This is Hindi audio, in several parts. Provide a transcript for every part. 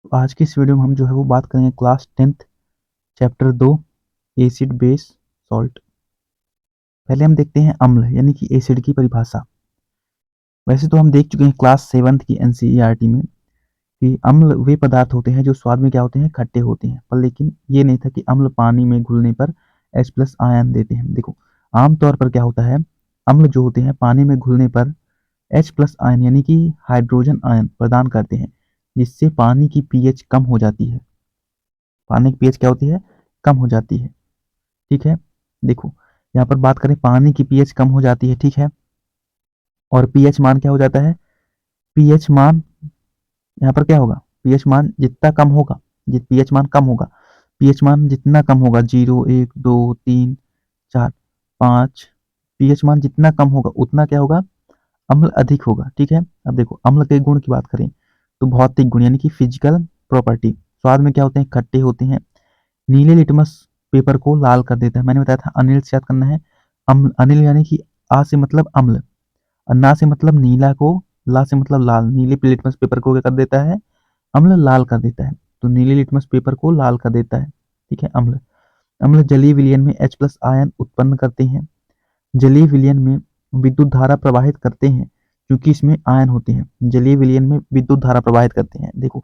तो आज की इस वीडियो में हम जो है वो बात करेंगे class 10th chapter 2 acid base salt. पहले हम देखते हैं अम्ल यानी कि एसिड की परिभाषा। वैसे तो हम देख चुके हैं क्लास 7th की एनसीईआरटी में कि अम्ल वे पदार्थ होते हैं जो स्वाद में क्या होते हैं, खट्टे होते हैं, पर लेकिन ये नहीं था कि अम्ल पानी में घुलने पर H प्लस आयन देते हैं। देखो, आमतौर पर क्या होता है, अम्ल जो होते हैं पानी में घुलने पर H प्लस आयन यानी कि हाइड्रोजन आयन प्रदान करते हैं, जिससे पानी की पीएच कम हो जाती है। पानी की पीएच क्या होती है, कम हो जाती है। ठीक है, देखो यहाँ पर बात करें, पानी की पीएच कम हो जाती है, ठीक है, और पीएच मान क्या हो जाता है, पीएच मान यहाँ पर क्या होगा, पीएच मान जितना कम होगा, जित पीएच मान कम होगा, पीएच मान जितना कम होगा, 0, 1, 2, 3, 4, 5, पीएच मान जितना कम होगा उतना क्या होगा, अम्ल अधिक होगा। ठीक है, अब देखो अम्ल के गुण की बात करें तो भौतिक गुण यानी कि फिजिकल प्रॉपर्टी, स्वाद में क्या होते हैं, खट्टे होते हैं। नीले लिटमस पेपर को लाल कर देता है। मैंने बताया था अनिल से याद करना है, अम्ल, अनिल यानी कि आ से मतलब अम्ल, और ना से मतलब नीला को, ला से मतलब लाल। नीले लिटमस पेपर को क्या कर देता है, अम्ल लाल कर देता है। तो नीले लिटमस पेपर को लाल कर देता है। ठीक है, अम्ल, अम्ल जलीय विलयन में H प्लस आयन उत्पन्न करते हैं। जलीय विलयन में विद्युत धारा प्रवाहित करते हैं क्योंकि इसमें आयन होते हैं। जलीय विलयन में विद्युत धारा प्रवाहित करते हैं। देखो,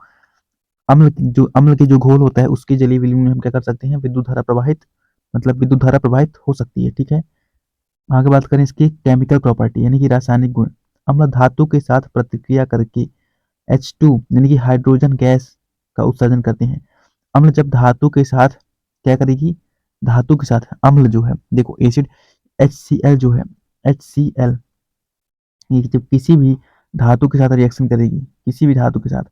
अम्ल की जो घोल होता है उसकी जलीय विलयन में हम क्या कर सकते हैं, विद्युत धारा प्रवाहित, मतलब विद्युत धारा प्रवाहित हो सकती है। ठीक है, आगे बात करें इसकी केमिकल प्रॉपर्टी यानी कि रासायनिक गुण। अम्ल धातु के साथ प्रतिक्रिया करके H2 यानी कि हाइड्रोजन गैस का उत्सर्जन करते हैं। अम्ल जब धातु के साथ क्या करेगी, धातु के साथ अम्ल जो है, देखो एसिड HCl जो है, HCl ये जब किसी भी धातु के साथ रिएक्शन करेगी, किसी भी धातु के साथ,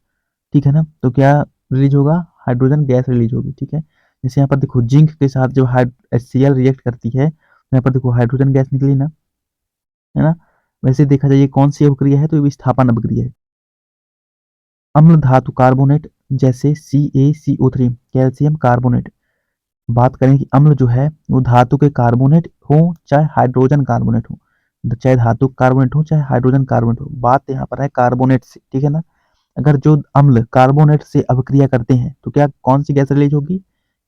ठीक है ना, तो क्या रिलीज होगा, हाइड्रोजन गैस रिलीज होगी। ठीक है, जैसे यहाँ पर देखो जिंक के साथ जब HCl रिएक्ट करती है तो यहाँ पर देखो हाइड्रोजन गैस निकली ना, है ना। वैसे देखा जाए ये कौन सी अभिक्रिया है, तो ये विस्थापन अभिक्रिया है। अम्ल धातु कार्बोनेट जैसे CaCO3 कैल्शियम कार्बोनेट, बात करें कि अम्ल जो है वो धातु के कार्बोनेट हो चाहे हाइड्रोजन कार्बोनेट हो, चाहे धातु कार्बोनेट हो चाहे हाइड्रोजन कार्बोनेट हो, बात यहाँ पर है कार्बोनेट से। ठीक है ना, अगर जो अम्ल कार्बोनेट से अभिक्रिया करते हैं तो क्या कौन सी गैस रिलीज होगी,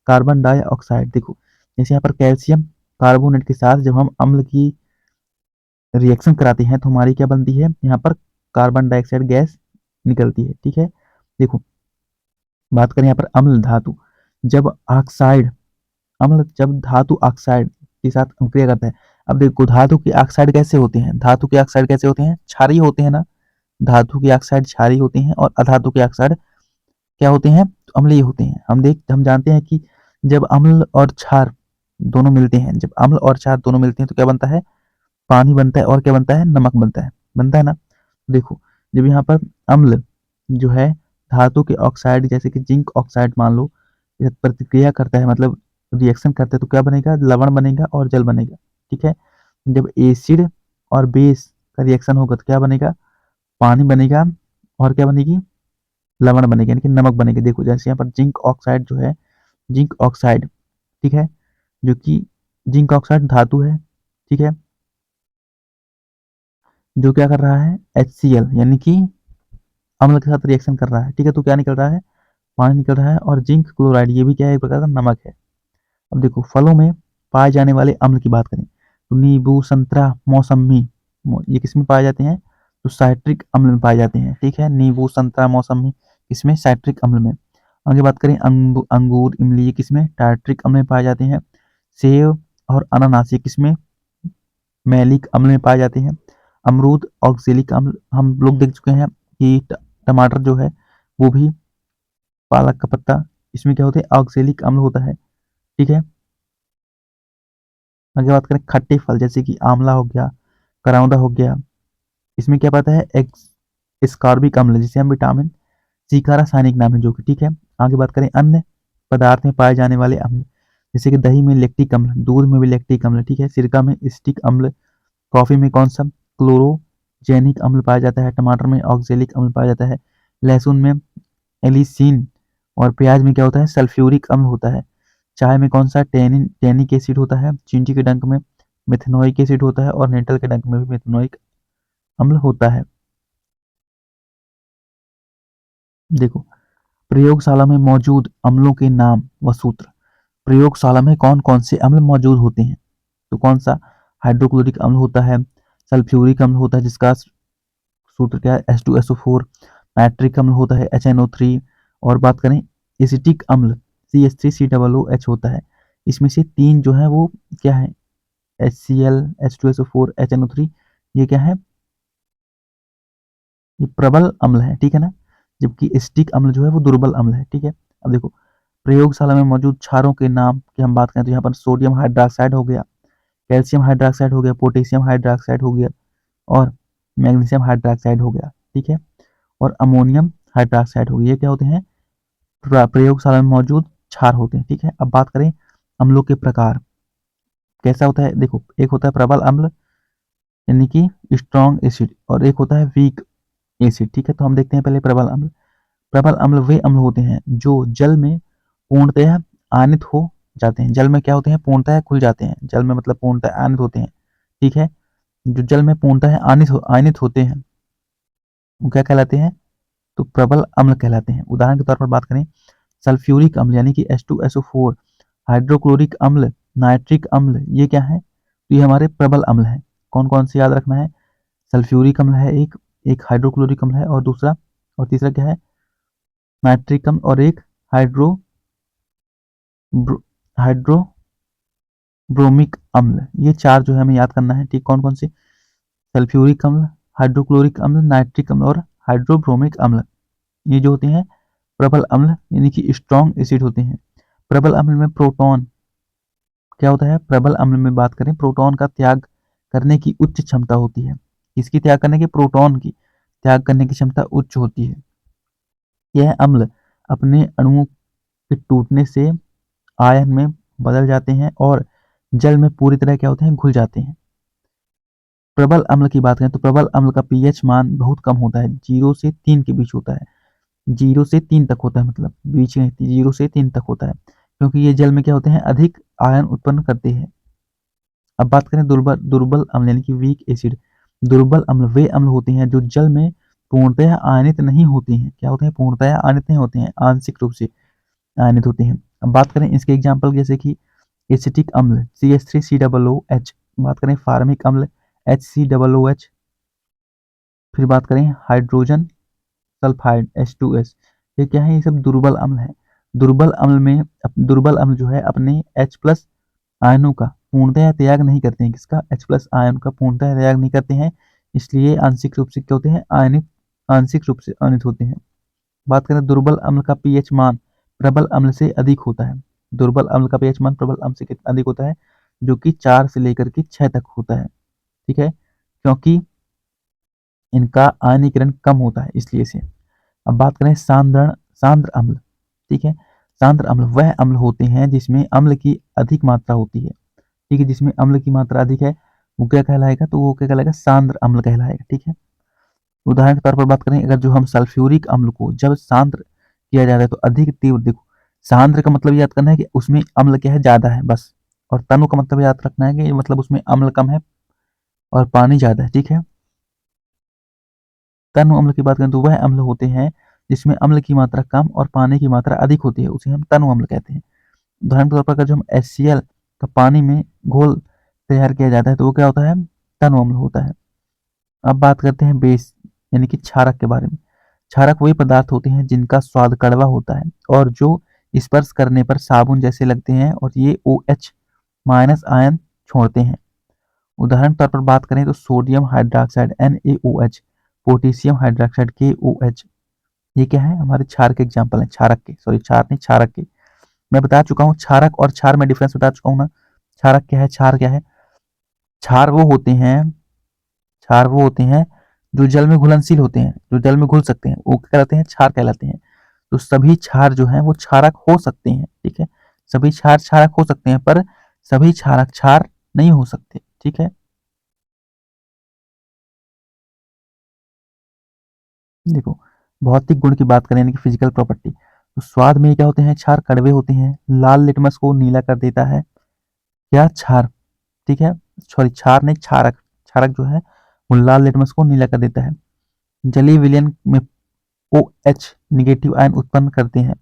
कार्बन डाइऑक्साइड। देखो जैसे यहाँ पर कैल्शियम कार्बोनेट के साथ जब हम अम्ल की रिएक्शन कराते हैं तो हमारी क्या बनती है, यहाँ पर कार्बन डाइऑक्साइड गैस निकलती है। ठीक है, देखो बात करें यहाँ पर अम्ल धातु जब ऑक्साइड, अम्ल जब धातु ऑक्साइड के साथ अभिक्रिया करता है। अब देखो धातु के ऑक्साइड कैसे होते हैं, धातु के ऑक्साइड कैसे होते हैं, क्षारीय होते हैं ना, धातु के ऑक्साइड क्षारीय होते हैं और अधातु के ऑक्साइड क्या होते हैं, तो अम्लीय होते हैं। हम जानते हैं कि जब अम्ल और क्षार दोनों मिलते हैं, जब अम्ल और क्षार दोनों मिलते हैं तो क्या बनता है, पानी बनता है, और क्या बनता है, नमक बनता है ना। देखो जब यहाँ पर अम्ल जो है धातु के ऑक्साइड जैसे कि जिंक ऑक्साइड मान लो, जब प्रतिक्रिया करता है, मतलब रिएक्शन करता है, तो क्या बनेगा, लवण बनेगा और जल बनेगा। ठीक है, जब एसिड और बेस का रिएक्शन होगा तो क्या बनेगा, पानी बनेगा और क्या बनेगी, लवण बनेगा यानी कि नमक बनेगा। देखो जैसे यहाँ पर जिंक ऑक्साइड जो है, जिंक ऑक्साइड, ठीक है, जो कि जिंक ऑक्साइड धातु है, ठीक है, जो क्या कर रहा है, HCl यानी कि अम्ल के साथ रिएक्शन कर रहा है। ठीक है, तो क्या निकल रहा है, पानी निकल रहा है, और जिंक क्लोराइड ये भी क्या है, एक प्रकार का नमक है। अब देखो फलों में पाए जाने वाले अम्ल की बात करें तो नींबू, संतरा, मौसमी, ये किसमें पाए जाते हैं, तो साइट्रिक अम्ल में पाए जाते हैं। ठीक है, नींबू, संतरा, मौसमी इसमें साइट्रिक अम्ल में। आगे बात करें अंगूर, इमली, ये किसमें, टार्ट्रिक अम्ल में पाए जाते हैं। सेब और अनानास ये किसमें, मैलिक अम्ल में पाए जाते हैं। अमरूद ऑक्जेलिक अम्ल, हम लोग देख चुके हैं कि टमाटर जो है वो भी, पालक का पत्ता, इसमें क्या होता है, ऑक्जेलिक अम्ल होता है। ठीक है, आगे बात करें खट्टे फल जैसे कि आंवला हो गया, करौंदा हो गया, इसमें क्या पाता है, एस्कॉर्बिक अम्ल जिसे हम विटामिन सी का रासायनिक नाम है जो कि, ठीक है। आगे बात करें अन्य पदार्थ में पाए जाने वाले अम्ल, जैसे कि दही में लैक्टिक अम्ल, दूध में भी लैक्टिक अम्ल, ठीक है, सिरका में स्टिक अम्ल, कॉफी में कौन सा, क्लोरोजेनिक अम्ल पाया जाता है, टमाटर में ऑक्जेलिक अम्ल पाया जाता है, लहसुन में एलिसिन, और प्याज में क्या होता है, सल्फ्यूरिक अम्ल होता है। चाय में कौन सा, टैनिक एसिड होता है, चींटी के डंक में मेथनोइक एसिड होता है, और नेंटल के डंक में भी मेथनोइक अम्ल होता है। देखो प्रयोगशाला में मौजूद अम्लों के नाम व सूत्र। प्रयोगशाला में कौन कौन से अम्ल मौजूद होते हैं? तो कौन सा? हाइड्रोक्लोरिक अम्ल होता है, सल्फ्यूरिक अम्ल होता है जिसका सूत्र क्या है? H2SO4। नाइट्रिक अम्ल होता है HNO3। और बात करें एसिटिक अम्ल CH3COOH होता है। इसमें से तीन जो है वो क्या है? HCl, H2SO4, HNO3। ये क्या है? ये प्रबल अम्ल है, ठीक है ना। जबकि एसिटिक अम्ल जो है वो दुर्बल अम्ल है, ठीक है। अब देखो प्रयोगशाला में मौजूद क्षारों के नाम की हम बात करें तो यहाँ पर सोडियम हाइड्रोक्साइड हो गया, कैल्शियम हाइड्रोक्साइड हो गया, पोटेशियम हाइड्रोक्साइड हो गया और मैग्नीशियम हाइड्रोक्साइड हो गया, ठीक है। और अमोनियम हाइड्रोक्साइड हो गया। ये क्या होते हैं? प्रयोगशाला में मौजूद क्षार होते हैं, ठीक है। अब बात करें अम्लों के प्रकार, कैसा होता है? देखो एक होता है प्रबल अम्ल यानी कि स्ट्रॉन्ग एसिड, और एक होता है वीक एसिड, ठीक है। तो हम देखते हैं पहले प्रबल अम्ल। प्रबल अम्ल वे अम्ल होते हैं जो जल में पूर्णतः आयनित हो जाते हैं। जल में क्या होते हैं? पूर्णतः खुल जाते हैं। जल में मतलब पूर्णतः आयनित होते हैं, ठीक है। जो जल में पूर्णतः आयनित होते हैं वो क्या कहलाते हैं? तो प्रबल अम्ल कहलाते हैं। उदाहरण के तौर पर बात करें सल्फ्यूरिक अम्ल यानी कि H2SO4, हाइड्रोक्लोरिक अम्ल, नाइट्रिक अम्ल, ये क्या है? तो ये हमारे प्रबल अम्ल हैं। कौन कौन से याद रखना है? सल्फ्यूरिक अम्ल है एक, एक हाइड्रोक्लोरिक अम्ल है और दूसरा और तीसरा क्या है? नाइट्रिक अम्ल और एक हाइड्रोब्रोमिक अम्ल। ये चार जो है हमें याद करना है, ठीक। कौन कौन से? सल्फ्यूरिक अम्ल, हाइड्रोक्लोरिक अम्ल, नाइट्रिक अम्ल और हाइड्रोब्रोमिक अम्ल। ये जो होते हैं प्रबल अम्ल यानी कि स्ट्रॉन्ग एसिड होते हैं। प्रबल अम्ल में प्रोटॉन क्या होता है? प्रबल अम्ल में बात करें प्रोटॉन का त्याग करने की उच्च क्षमता होती है। किसकी त्याग करने की? प्रोटॉन की त्याग करने की क्षमता उच्च होती है। यह अम्ल अपने अणुओं के टूटने से आयन में बदल जाते हैं और जल में पूरी तरह क्या होते हैं? घुल जाते हैं। प्रबल अम्ल की बात करें तो प्रबल अम्ल का पीएच मान बहुत कम होता है, 0 से 3 के बीच होता है। 0 से 3 तक होता है, मतलब बीच में 0 से 3 तक होता है, क्योंकि ये जल में क्या होते हैं? अधिक आयन उत्पन्न करते हैं। अब बात करें दुर्बल दुर्बल अम्ल यानी कि वीक एसिड। दुर्बल अम्ल वे अम्ल होते हैं जो जल में पूर्णतः आयनित नहीं होते हैं। क्या होते हैं? पूर्णतः आयनित नहीं होते हैं, आंशिक रूप से आयनित होते हैं। अब बात करें इसके एग्जाम्पल जैसे कि एसिटिक अम्ल CH3COOH। बात करें फार्मिक अम्ल HCOOH। फिर बात करें हाइड्रोजन सल्फाइड H2S। ये क्या है? ये सब दुर्बल अम्ल है। दुर्बल अम्ल जो है अपने H+ आयनों का पूर्णतः त्याग नहीं करते हैं। किसका? H+ आयन का पूर्णतः त्याग नहीं करते हैं, इसलिए आंशिक रूप से क्या होते हैं? आंशिक रूप से आयनित होते हैं। बात करें दुर्बल अम्ल का पीएच मान प्रबल अम्ल से अधिक होता है। दुर्बल अम्ल का पीएच मान प्रबल अम्ल से कितना अधिक होता है? जो कि 4 से लेकर के 6 तक होता है, ठीक है, क्योंकि इनका आयनीकरण कम होता है इसलिए से। अब बात करें सांद्र अम्ल, ठीक है। सांद्र अम्ल वह अम्ल होते हैं जिसमें अम्ल की अधिक मात्रा होती है, ठीक है। जिसमें अम्ल की मात्रा अधिक है वो क्या कहलाएगा? तो वो क्या कहलाएगा? सांद्र अम्ल कहलाएगा, ठीक है। उदाहरण के तौर पर बात करें, अगर जो हम सल्फ्यूरिक अम्ल को जब सांद्र किया जाता है तो अधिक तीव्र, देखो सांद्र का मतलब याद करना है कि उसमें अम्ल क्या है? ज्यादा है, बस। और तनु का मतलब याद रखना है कि मतलब उसमें अम्ल कम है और पानी ज्यादा है, ठीक है। तनु अम्ल की बात करें तो वह अम्ल होते हैं जिसमें अम्ल की मात्रा कम और पानी की मात्रा अधिक होती है, उसे हम तनु अम्ल कहते हैं। उदाहरण के तौर पर अगर जो हम HCl का पानी में घोल तैयार किया जाता है तो वो क्या होता है? तनु अम्ल होता है। अब बात करते हैं बेस यानी कि क्षारक के बारे में। क्षारक वही पदार्थ होते हैं जिनका स्वाद कड़वा होता है और जो स्पर्श करने पर साबुन जैसे लगते हैं और ये OH- आयन छोड़ते हैं। उदाहरण के तौर पर बात करें तो sodium hydroxide NaOH, potassium hydroxide KOH। ये क्या है? हमारे क्षार के एग्जाम्पल है, क्षारक के, सॉरी क्षार नहीं, क्षारक के। मैं बता चुका हूँ क्षारक और क्षार में डिफरेंस बता चुका हूँ ना। क्षारक क्या है? क्षार क्या है? क्षार वो होते हैं क्षार वो होते हैं जो जल में घुलनशील होते हैं, जो जल में घुल सकते हैं, वो क्या कहलाते हैं? क्षार कहलाते हैं। तो सभी क्षार जो हैं वो क्षारक हो सकते हैं, ठीक है। सभी क्षार क्षारक हो सकते हैं पर सभी क्षारक क्षार नहीं हो सकते, ठीक है। देखो भौतिक गुण की बात करें यानी कि फिजिकल प्रॉपर्टी, तो स्वाद में क्या होते हैं? क्षार कड़वे होते हैं। लाल लिटमस को नीला कर देता है क्या? क्षार, ठीक है। सॉरी क्षार नहीं, क्षारक। क्षारक जो है वो लाल लिटमस को नीला कर देता है। जलीय विलयन में OH निगेटिव आयन उत्पन्न करते हैं।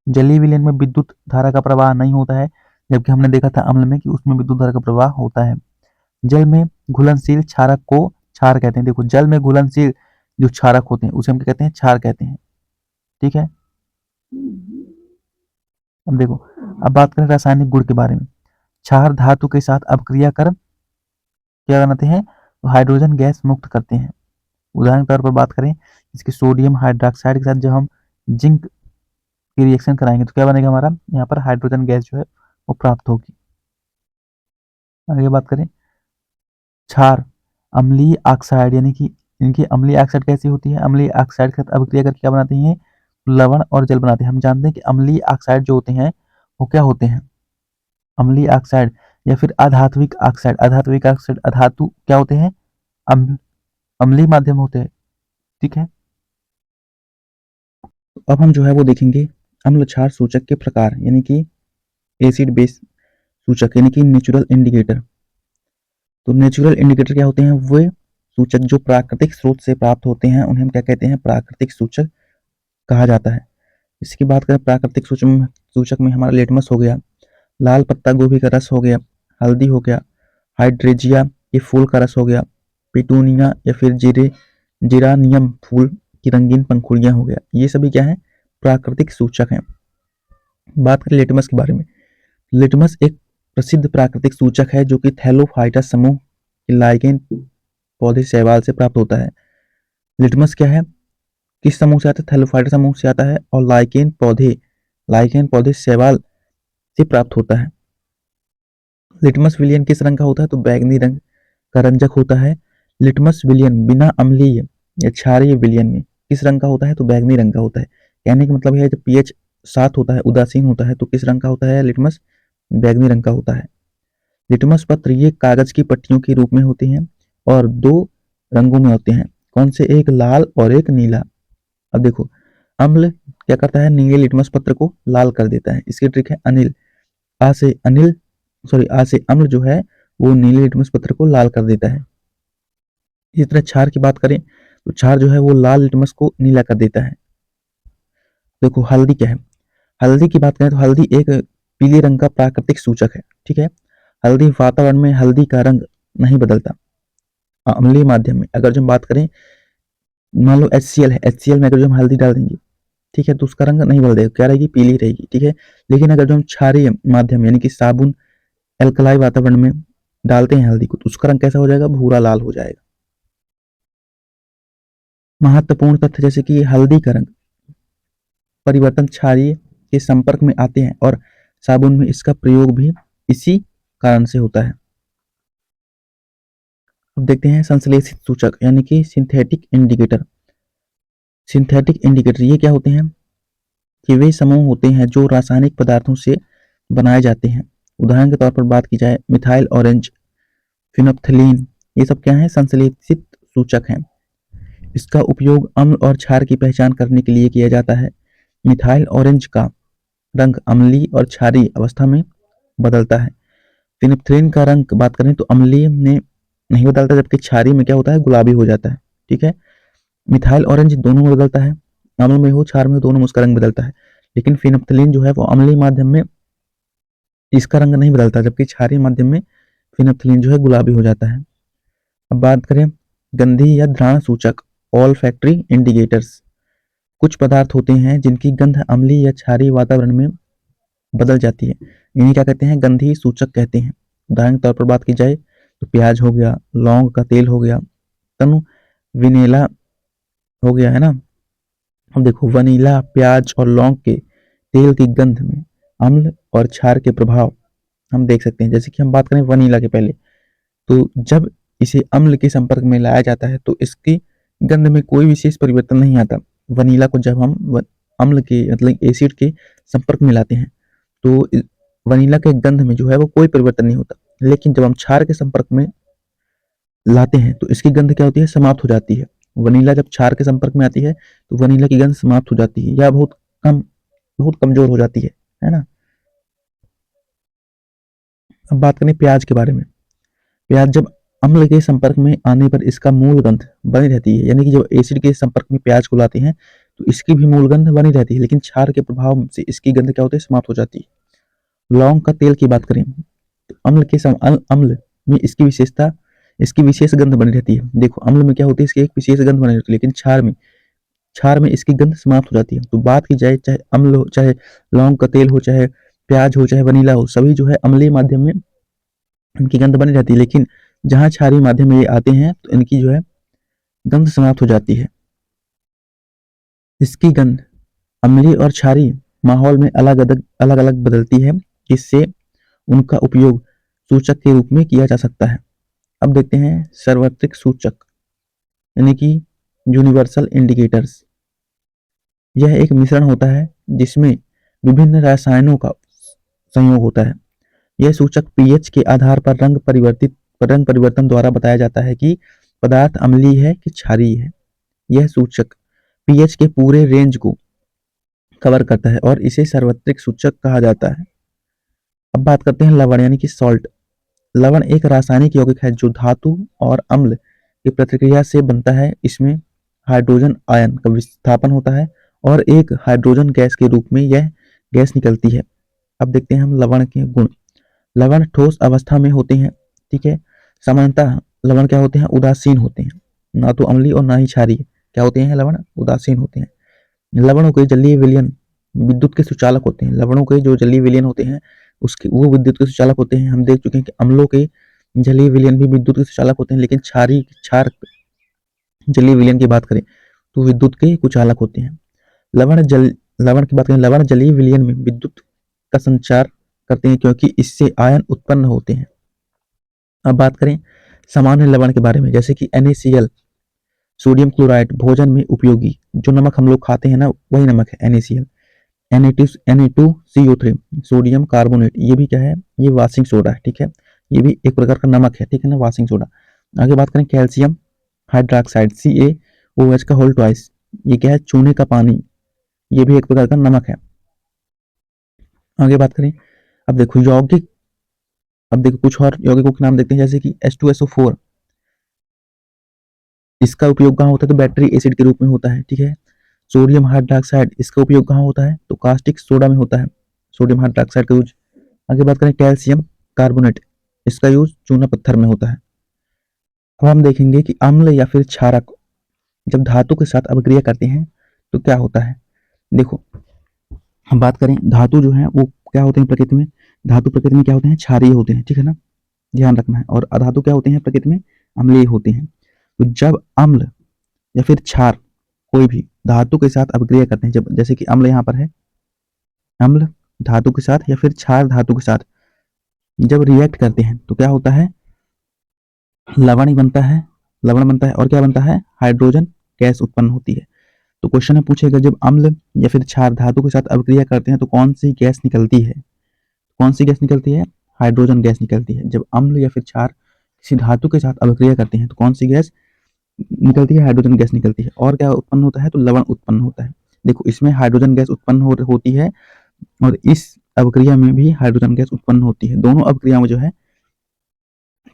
जलीय विलयन में विद्युत धारा का प्रवाह नहीं होता है, जबकि हमने देखा था अम्ल में कि उसमें विद्युत धारा का प्रवाह होता है। जल में घुलनशील क्षारक को क्षार कहते हैं। देखो, जल में घुलनशील जो क्षारक होते हैं उसे हम क्या कहते हैं? क्षार कहते हैं। ठीक है। अब देखो, अब बात करें रासायनिक गुण के बारे में। क्षार धातु के साथ अपक्रिया कर क्या बनाते हैं? तो हाइड्रोजन गैस मुक्त करते हैं। उदाहरण के तौर पर बात करें, इसके सोडियम हाइड्रोक्साइड के साथ जब हम जिंक की रिएक्शन कराएंगे तो क्या बनेगा हमारा? यहाँ पर हाइड्रोजन गैस जो है वो प्राप्त होगी। आगे बात करें, क्षार अम्लीय ऑक्साइड, यानी कि इनकी अम्लीय ऑक्साइड कैसी होती है? अम्लीय ऑक्साइड के साथ अभिक्रिया करके क्या बनाती हैं? लवण और जल बनाते हैं। हम जानते हैं कि अम्लीय ऑक्साइड जो होते हैं वो क्या होते हैं? अम्लीय ऑक्साइड या फिर अधात्विक ऑक्साइड। अधात्विक ऑक्साइड अधातु क्या होते हैं? अम्लीय माध्यम होते हैं। ठीक है। अब हम जो है वो देखेंगे अम्ल क्षार सूचक के प्रकार, यानी कि एसिड बेस सूचक, यानी कि नेचुरल इंडिकेटर। तो नेचुरल इंडिकेटर क्या होते हैं? वे सूचक जो प्राकृतिक स्रोत से प्राप्त होते हैं उन्हें हम क्या कहते हैं? प्राकृतिक सूचक कहा जाता है। इसकी बात करें प्राकृतिक सूचक में हमारा लिटमस हो गया, लाल पत्ता गोभी का रस हो गया, हल्दी हो गया, हाइड्रेजिया के फूल का रस हो गया, पिटूनिया या फिर जिरानियम फूल की रंगीन पंखुड़ियां हो गया। ये सभी क्या है? प्राकृतिक सूचक हैं। बात करें लिटमस के बारे में। लिटमस एक प्रसिद्ध प्राकृतिक सूचक है जो कि थैलोफाइटा समूह के लाइकेन पौधे शैवाल से प्राप्त होता है। लिटमस क्या है? किस समूह से आता है? थैलोफाइटा समूह से आता है और लाइकेन पौधे शैवाल से प्राप्त होता है। लिटमस विलयन किस रंग का होता है? तो बैंगनी रंग का रंजक होता है। लिटमस विलयन बिना अम्लीय या क्षारीय विलयन में किस रंग का होता है? तो बैंगनी रंग का होता है। कहने का मतलब है जब पीएच 7 होता है, उदासीन होता है, तो किस रंग का होता है लिटमस? बैंगनी रंग का होता है। लिटमस पत्र ये कागज की पट्टियों के रूप में होते हैं और 2 रंगों में होते हैं। कौन से? एक लाल और एक नीला। अब देखो, अम्ल क्या करता है? नीले लिटमस पत्र को लाल कर देता है। इसकी ट्रिक है अनिल। आ से अम्ल जो है वो नीले लिटमस पत्र को लाल कर देता है। इसी तरह क्षार की बात करें तो क्षार जो है वो लाल लिटमस को नीला कर देता है। देखो, हल्दी क्या है? हल्दी की बात करें तो हल्दी एक पीले रंग का प्राकृतिक सूचक है। ठीक है। हल्दी वातावरण में हल्दी का रंग नहीं बदलता। अम्लीय माध्यम में अगर जो हम बात करें, मान लो HCl है, HCl में अगर जो हम हल्दी डाल देंगे, ठीक है, तो उसका रंग नहीं बदलेगा, क्या रहेगी? पीली रहेगी। ठीक है। लेकिन अगर जो हम क्षारीय माध्यम यानी कि साबुन, एल्कलाई वातावरण में डालते हैं हल्दी को, तो उसका रंग कैसा हो जाएगा? भूरा लाल हो जाएगा। महत्वपूर्ण तथ्य जैसे कि हल्दी का रंग परिवर्तन क्षारीय के संपर्क में आते हैं और साबुन में इसका प्रयोग भी इसी कारण से होता है। अब देखते हैं संश्लेषित सूचक यानी कि सिंथेटिक इंडिकेटर। सिंथेटिक इंडिकेटर ये क्या होते हैं? कि वे समूह होते हैं जो रासायनिक पदार्थों से बनाए जाते हैं। उदाहरण के तौर पर बात की जाए, मिथाइल ऑरेंज, फिनोप्थलीन, ये सब क्या है? संश्लेषित सूचक हैं। इसका उपयोग अम्ल और क्षार की पहचान करने के लिए किया जाता है। मिथाइल ऑरेंज का रंग अम्लीय और क्षारीय अवस्था में बदलता है। फिनोप्थलीन का रंग बात करें तो अम्लीय में नहीं बदलता, जबकि क्षारीय में क्या होता है? गुलाबी हो जाता है। ठीक है। मिथाइल ऑरेंज दोनों में बदलता है, अम्ल में हो क्षार में हो, दोनों में उसका रंग बदलता है। लेकिन फिनोप्थलीन जो है वो अम्लीय माध्यम में इसका रंग नहीं बदलता, जबकि क्षारीय माध्यम में फिनोप्थलीन जो है गुलाबी हो जाता है। अब बात करें गंधी या घ्राण सूचक, ऑल्फैक्टरी इंडिकेटर्स। कुछ पदार्थ होते हैं जिनकी गंध अम्लीय या क्षारीय वातावरण में बदल जाती है, इन्हें क्या कहते हैं? गंधी सूचक कहते हैं। उदाहरण के तौर पर बात की जाए तो प्याज हो गया, लौंग का तेल हो गया, तनु विनेला हो गया, है ना। अब देखो, वनीला, प्याज और लौंग के तेल की गंध में अम्ल और क्षार के प्रभाव हम देख सकते हैं। जैसे कि हम बात करें वनीला के पहले, तो जब इसे अम्ल के संपर्क में लाया जाता है तो इसकी गंध में कोई विशेष परिवर्तन नहीं आता। वनीला को जब हम अम्ल के मतलब एसिड के संपर्क में लाते हैं तो वनीला के गंध में जो है वो कोई परिवर्तन नहीं होता। लेकिन जब हम क्षार के संपर्क में लाते हैं तो इसकी गंध क्या होती है? समाप्त हो जाती है। वनीला जब क्षार के संपर्क में आती है तो वनीला की गंध समाप्त हो जाती है या बहुत कमजोर हो जाती है ना। अब बात करें प्याज के बारे में। प्याज जब अम्ल के संपर्क में आने पर इसका मूल गंध बनी रहती है, यानी कि जब एसिड के संपर्क में प्याज को लाते हैं तो इसकी भी मूल गंध बनी रहती है, लेकिन क्षार के प्रभाव से इसकी गंध क्या होती है, समाप्त हो जाती है। लौंग का तेल की बात करें तो अम्ल में इसकी विशेष गंध बनी रहती है। देखो अम्ल में क्या होती है, इसकी एक विशेष गंध बनी रहती है, लेकिन क्षार में इसकी गंध समाप्त हो जाती है। तो बात की जाए चाहे अम्ल हो, चाहे लौंग का तेल हो, चाहे प्याज हो, चाहे वनीला हो, सभी जो है अम्लीय माध्यम में इनकी गंध बनी रहती है, लेकिन जहां क्षारीय माध्यम में ये आते हैं तो इनकी जो है गंध समाप्त हो जाती है। इसकी गंध अम्लीय और क्षारीय माहौल में अलग अलग बदलती है, इससे उनका उपयोग सूचक के रूप में किया जा सकता है। अब देखते हैं सार्वत्रिक सूचक यानी कि यूनिवर्सल इंडिकेटर्स। यह एक मिश्रण होता है जिसमें विभिन्न रसायनों का संयोग होता है। यह सूचक पीएच के आधार पर रंग परिवर्तन द्वारा बताया जाता है कि पदार्थ अम्लीय है कि क्षारीय है। यह सूचक पीएच के पूरे रेंज को कवर करता है और इसे सार्वत्रिक सूचक कहा जाता है। अब बात करते हैं लवण यानी कि सॉल्ट। लवण एक रासायनिक यौगिक है जो धातु और अम्ल की प्रतिक्रिया से बनता है। इसमें हाइड्रोजन आयन का विस्थापन होता है और एक हाइड्रोजन गैस के रूप में यह गैस निकलती है। अब देखते हैं हम लवण के गुण। लवण ठोस अवस्था में होते हैं, ठीक है। सामान्यतः लवण क्या होते हैं, उदासीन होते हैं, ना तो अम्लीय और ना ही क्षारीय। क्या होते हैं लवण, उदासीन होते हैं। लवणों के जलीय विलयन विद्युत के सुचालक होते हैं। लवणों के जो जलीय विलयन होते हैं उसके वो विद्युत के सुचालक होते हैं। हम देख चुके हैं कि अम्लों के जलीय विलयन भी विद्युत के सुचालक होते हैं, लेकिन क्षार जलीय विलयन की बात करें तो विद्युत के कुचालक होते हैं। लवण की बात करें, लवण जलीय विलयन में विद्युत का संचार करते हैं क्योंकि इससे आयन उत्पन्न होते हैं। अब बात करें सामान्य लवण के बारे में, जैसे कि NaCl, सोडियम क्लोराइड, भोजन में उपयोगी जो नमक हम लोग खाते हैं ना, वही नमक है NaCl। Na2CO3, सोडियम कार्बोनेट, ये भी क्या है, ये वाशिंग सोडा है, ठीक है। ये भी एक प्रकार का नमक है, ठीक है ना, वाशिंग सोडा। आगे बात करें कैल्शियम हाइड्रोक्साइड CaOH का होल ट्वाइस, ये क्या है, चूने का पानी, ये भी एक प्रकार का नमक है। आगे बात करें, अब देखो कुछ और यौगिकों के नाम देखते हैं, जैसे कि H2SO4, इसका उपयोग कहाँ होता है, तो बैटरी एसिड के रूप में होता है, ठीक है। सोडियम हाइड्रोक्साइड, इसका उपयोग कहाँ होता है, तो कास्टिक सोडा में होता है, सोडियम हाइड्रोक्साइड का यूज। आगे बात करें कैल्शियम कार्बोनेट, इसका यूज चूना पत्थर में होता है। अब हम देखेंगे कि अम्ल या फिर क्षारक जब धातु के साथ अभिक्रिया करते हैं तो क्या होता है। देखो हम बात करें, धातु जो है वो क्या होते हैं प्रकृति में, धातु प्रकृति में क्या होते हैं, क्षारीय होते हैं, ठीक है ना, ध्यान रखना है। और अधातु क्या होते हैं, प्रकृति में अम्लीय होते हैं। तो जब अम्ल या फिर क्षार कोई भी धातु के साथ अभिक्रिया करते हैं, जब जैसे कि अम्ल यहाँ पर है, अम्ल धातु के साथ या फिर क्षार धातु के साथ जब रिएक्ट करते हैं तो क्या होता है, लवण बनता है, और क्या बनता है, हाइड्रोजन गैस उत्पन्न होती है। तो क्वेश्चन में पूछेगा जब अम्ल या फिर क्षार धातु के साथ अभिक्रिया करते हैं तो कौन सी गैस निकलती है, कौन सी गैस निकलती है, हाइड्रोजन गैस निकलती है। जब अम्ल या फिर क्षार किसी धातु के साथ अभिक्रिया करते हैं तो कौन सी गैस निकलती है, हाइड्रोजन गैस निकलती है। और क्या उत्पन्न होता है, तो लवण उत्पन्न होता है। देखो इसमें हाइड्रोजन गैस उत्पन्न होती है और इस अभिक्रिया में भी हाइड्रोजन गैस उत्पन्न होती है। दोनों अभिक्रिया में जो है,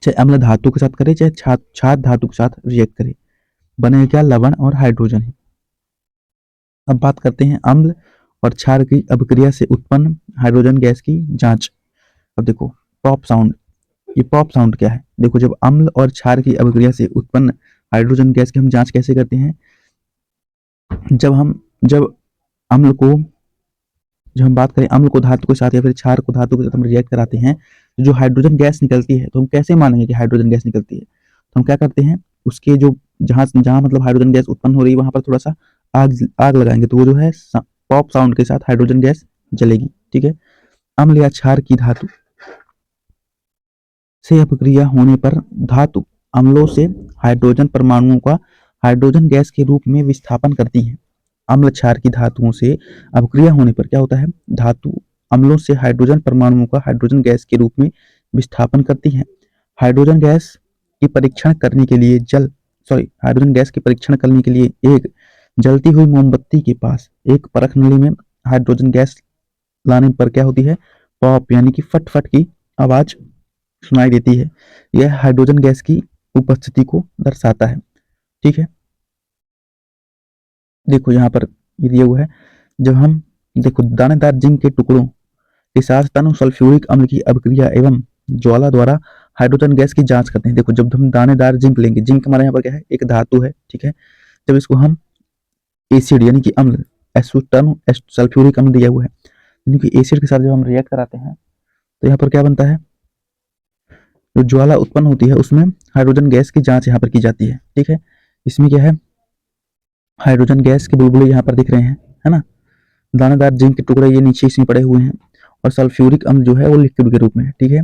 चाहे अम्ल धातु के साथ करे चाहे क्षार धातु के साथ रिएक्ट करे, बने क्या, लवण और हाइड्रोजन है। अब बात करते हैं अम्ल और क्षार की अभिक्रिया से उत्पन्न हाइड्रोजन गैस की जांच। अब देखो पॉप साउंड, ये पॉप साउंड क्या है, देखो जब अम्ल और क्षार की अभिक्रिया से उत्पन्न हाइड्रोजन गैस की हम जांच कैसे करते हैं, जब अम्ल को जब हम बात करें अम्ल को धातु के साथ या फिर क्षार को धातु के साथ हम रिएक्ट कराते हैं तो जो हाइड्रोजन गैस निकलती है, तो हम कैसे मानेंगे कि हाइड्रोजन गैस निकलती है, तो हम क्या करते हैं, उसके जो जहां जहां मतलब हाइड्रोजन गैस उत्पन्न हो रही है वहां पर थोड़ा सा आग आग लगाएंगे, तो वो जो है पॉप साउंड के साथ हाइड्रोजन गैस जलेगी, ठीक है। अम्ल या क्षार की धातु से अभिक्रिया होने पर धातु अम्लों से हाइड्रोजन परमाणुओं का हाइड्रोजन गैस के रूप में विस्थापन करती है। अम्ल क्षार की धातुओं से अभिक्रिया होने पर क्या होता है, धातु अम्लों से हाइड्रोजन परमाणुओं का हाइड्रोजन गैस के रूप में विस्थापन करती है। हाइड्रोजन गैस की परीक्षण करने के लिए हाइड्रोजन गैस की परीक्षण करने के लिए एक जलती हुई मोमबत्ती के पास एक परख नली में हाइड्रोजन गैस लाने पर क्या होती है, पॉप यानी कि फट फट की आवाज सुनाई देती है। यह हाइड्रोजन गैस की उपस्थिति को दर्शाता है, ठीक है। देखो यहाँ पर ये दिया हुआ है, जब हम देखो दानेदार जिंक के टुकड़ों के साथ तनु सल्फ्यूरिक अम्ल की अभिक्रिया एवं ज्वाला द्वारा हाइड्रोजन गैस की जांच करते हैं। देखो जब हम दानेदार जिंक लेंगे, जिंक हमारे यहाँ पर क्या है, एक धातु है, ठीक है। जब इसको हम एसिड यानी कि अम्ल एसोटन सल्फ्यूरिक अम्ल दिया हुआ है, यानी कि एसिड के साथ जब हम रिएक्ट कराते हैं तो यहाँ पर क्या बनता है, जो ज्वाला उत्पन्न होती है उसमें हाइड्रोजन गैस की जांच यहाँ पर की जाती है, ठीक है। इसमें क्या है, हाइड्रोजन गैस के बुलबुले यहाँ पर दिख रहे हैं, है ना। दानेदार जिंक के टुकड़े ये नीचे इसमें पड़े हुए हैं और सल्फ्यूरिक अम्ल जो है वो लिक्विड के रूप में है, ठीक है।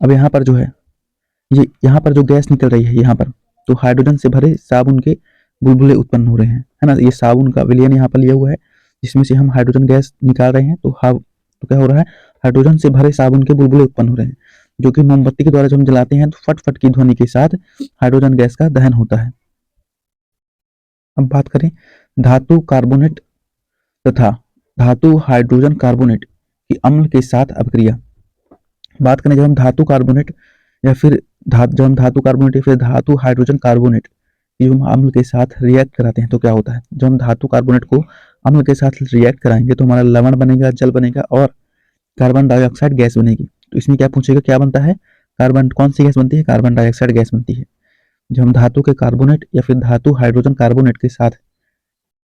अब यहाँ पर जो है, ये यहाँ पर जो गैस निकल रही है यहाँ पर, तो हाइड्रोजन से भरे साबुन के बुलबुले उत्पन्न हो रहे हैं, है ना। ये साबुन का विलयन यहाँ पर लिया हुआ है, जिसमें से हम हाइड्रोजन गैस निकाल रहे हैं, तो क्या हो रहा है, हाइड्रोजन से भरे साबुन के बुलबुले उत्पन्न हो रहे हैं, जो कि मोमबत्ती के द्वारा जब हम जलाते हैं तो फट फट की ध्वनि के साथ हाइड्रोजन गैस का दहन होता है। अब बात करें धातु कार्बोनेट तथा धातु हाइड्रोजन कार्बोनेट की अम्ल के साथ अभिक्रिया। बात करें जब हम धातु कार्बोनेट या फिर जब हम धातु कार्बोनेट या फिर धातु हाइड्रोजन कार्बोनेट जो हम अम्ल के साथ रिएक्ट कराते हैं तो क्या होता है, जब हम धातु कार्बोनेट को अम्ल के साथ रिएक्ट कराएंगे तो हमारा लवण बनेगा, जल बनेगा और कार्बन डाइऑक्साइड गैस बनेगी। तो इसमें क्या पूछेगा, क्या बनता है, कार्बन, कौन सी गैस बनती है, कार्बन डाइऑक्साइड गैस बनती है। जब हम धातु के कार्बोनेट या फिर धातु हाइड्रोजन कार्बोनेट के साथ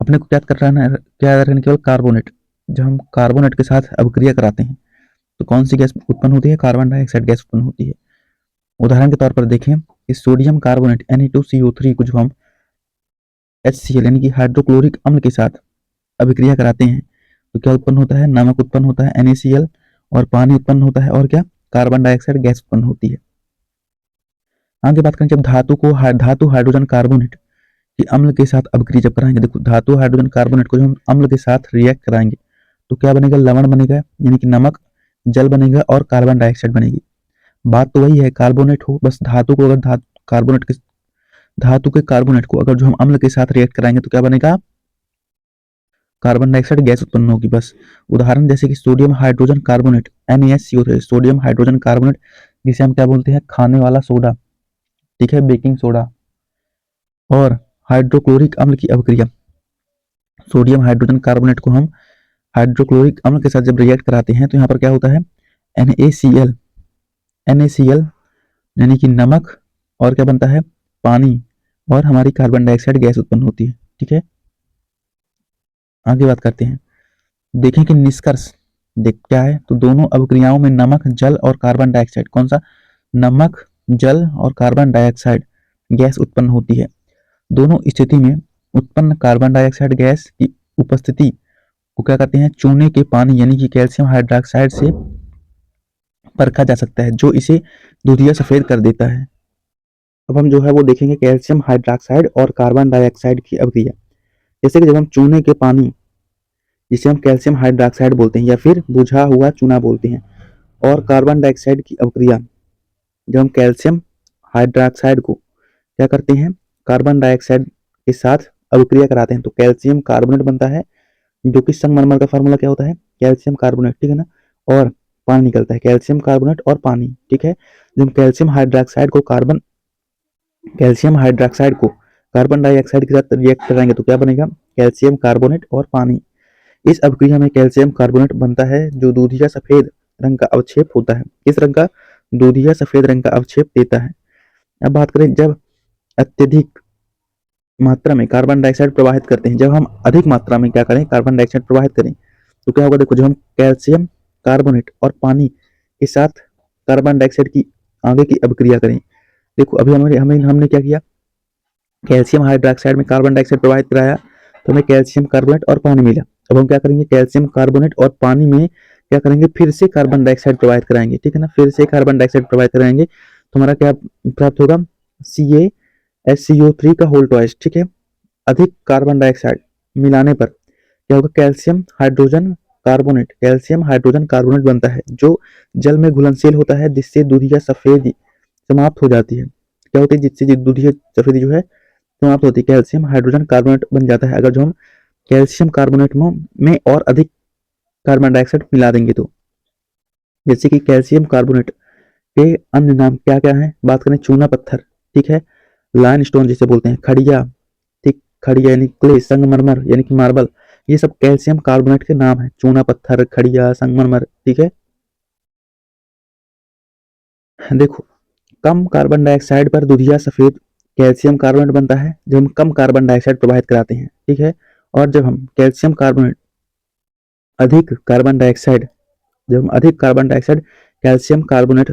अपने को क्या कर रहा है, क्या रखना, केवल कार्बोनेट, जब हम कार्बोनेट के साथ अभिक्रिया कराते हैं तो कौन सी गैस उत्पन्न होती है, कार्बन डाइऑक्साइड गैस उत्पन्न होती है। उदाहरण के तौर पर देखें कि सोडियम कार्बोनेट Na2CO3 को जो हम HCl यानी कि हाइड्रोक्लोरिक अम्ल के साथ अभिक्रिया कराते हैं तो क्या उत्पन्न होता है, नमक उत्पन्न होता है NaCl, और पानी उत्पन्न होता है, और क्या, कार्बन डाइऑक्साइड गैस उत्पन्न होती है। आगे बात करें जब धातु हाइड्रोजन कार्बोनेट की अम्ल के साथ अभिक्रिया जब कराएंगे, देखो धातु हाइड्रोजन कार्बोनेट को जब हम अम्ल के साथ रिएक्ट कराएंगे तो क्या बनेगा, लवण बनेगा यानी कि नमक, जल बनेगा और कार्बन डाइऑक्साइड बनेगी। बात तो वही है, कार्बोनेट हो, बस धातु को अगर धातु के कार्बोनेट को अगर जो हम अम्ल के साथ रिएक्ट कराएंगे तो क्या बनेगा, कार्बन डाइऑक्साइड गैस उत्पन्न होगी, बस। उदाहरण जैसे कि sodium hydrogen carbonate NaSCO3, sodium hydrogen carbonate, जिसे हम क्या बोलते हैं, खाने वाला सोडा, ठीक है, बेकिंग सोडा, और हाइड्रोक्लोरिक अम्ल की अभिक्रिया, सोडियम हाइड्रोजन कार्बोनेट को हम हाइड्रोक्लोरिक अम्ल के साथ जब रिएक्ट कराते हैं तो यहाँ पर क्या होता है, NaCl यानी कि नमक, और क्या बनता है, पानी, और हमारी कार्बन डाइऑक्साइड गैस उत्पन्न होती है, ठीक है। आगे बात करते हैं, देखें कि निष्कर्ष देख क्या है, तो दोनों अभिक्रियाओं में नमक, जल और कार्बन डाइऑक्साइड, कौन सा, नमक, जल और कार्बन डाइऑक्साइड गैस उत्पन्न होती है। दोनों स्थिति में उत्पन्न कार्बन डाइऑक्साइड गैस की उपस्थिति को क्या कहते हैं, चूने के पानी यानी कि कैल्शियम हाइड्रोक्साइड से परखा जा सकता है, जो इसे दूधिया सफेद कर देता है। अब हम जो है वो देखेंगे कैल्शियम हाइड्रोक्साइड और कार्बन डाइऑक्साइड की अभिक्रिया। जैसे कि जब हम चूने के पानी, जिसे हम कैल्शियम हाइड्रोक्साइड बोलते हैं या फिर बुझा हुआ चूना बोलते हैं, और कार्बन डाइऑक्साइड की अभिक्रिया, जब हम कैल्शियम हाइड्रोक्साइड को क्या करते हैं, कार्बन डाइऑक्साइड के साथ अभिक्रिया कराते हैं तो कैल्शियम कार्बोनेट बनता है, जो कि संगमरमर का फार्मूला क्या होता है, कैल्शियम कार्बोनेट, ठीक है ना, और पानी निकलता है, कैल्शियम कार्बोनेट और पानी, ठीक है। जब कैल्शियम हाइड्रोक्साइड को कार्बन डाइऑक्साइड के साथ रिएक्ट कराएंगे तो क्या बनेगा, कैल्शियम कार्बोनेट और पानी। इस अभिक्रिया में कैल्शियम कार्बोनेट बनता है जो दूधिया सफेद रंग का अवक्षेप होता है, किस रंग का, दूधिया सफेद रंग का अवक्षेप देता है। अब बात करें जब अत्यधिक मात्रा में कार्बन डाइऑक्साइड प्रवाहित करते हैं, जब हम अधिक मात्रा में क्या करें, कार्बन डाइऑक्साइड प्रवाहित करें तो क्या होगा, देखो जब हम कैल्शियम कार्बोनेट और पानी के साथ कार्बन डाइऑक्साइड की आगे की अभिक्रिया करें, देखो अभी हमने क्या किया, कैल्शियम हाइड्रोक्साइड में कार्बन डाइऑक्साइड प्रवाहित कराया तो हमें कैल्शियम कार्बोनेट और पानी मिला। अब हम क्या करेंगे, कैल्शियम कार्बोनेट और पानी में क्या करेंगे, फिर से कार्बन डाइऑक्साइड प्रवाहित कराएंगे, ठीक है ना, फिर से कार्बन डाइऑक्साइड प्रवाहित कराएंगे तो हमारा क्या प्राप्त होगा, CaSCO3 का होल ट्वाइस, ठीक है। अधिक कार्बन डाइऑक्साइड मिलाने पर क्या होगा, कैल्शियम हाइड्रोजन कार्बोनेट बनता है, जो जल में घुलनशील होता है, जिससे दूधिया सफेदी समाप्त हो जाती है। क्या होती है, जिससे दूधिया सफेदी जो है समाप्त होती है, कैल्शियम हाइड्रोजन कार्बोनेट बन जाता है। अगर जो हम कैल्शियम कार्बोनेट में और अधिक कार्बन डाइऑक्साइड मिला देंगे तो, जैसे कि कैल्शियम कार्बोनेट के अन्य नाम क्या क्या है, बात करें चूना पत्थर, ठीक है, लाइमस्टोन जिसे बोलते हैं, खड़िया, ठीक, खड़िया यानी क्ले, संगमरमर यानी कि मार्बल, ये सब कैल्शियम कार्बोनेट के नाम है। चूना पत्थर, खड़िया, संगमरमर, ठीक है। देखो, कम कार्बन डाइऑक्साइड पर दुधिया सफेद कैल्शियम कार्बोनेट बनता है जब हम कम कार्बन डाइऑक्साइड प्रवाहित कराते हैं, ठीक है। और जब हम कैल्शियम कार्बोनेट अधिक कार्बन डाइऑक्साइड जब हम अधिक कार्बन डाइऑक्साइड कैल्शियम कार्बोनेट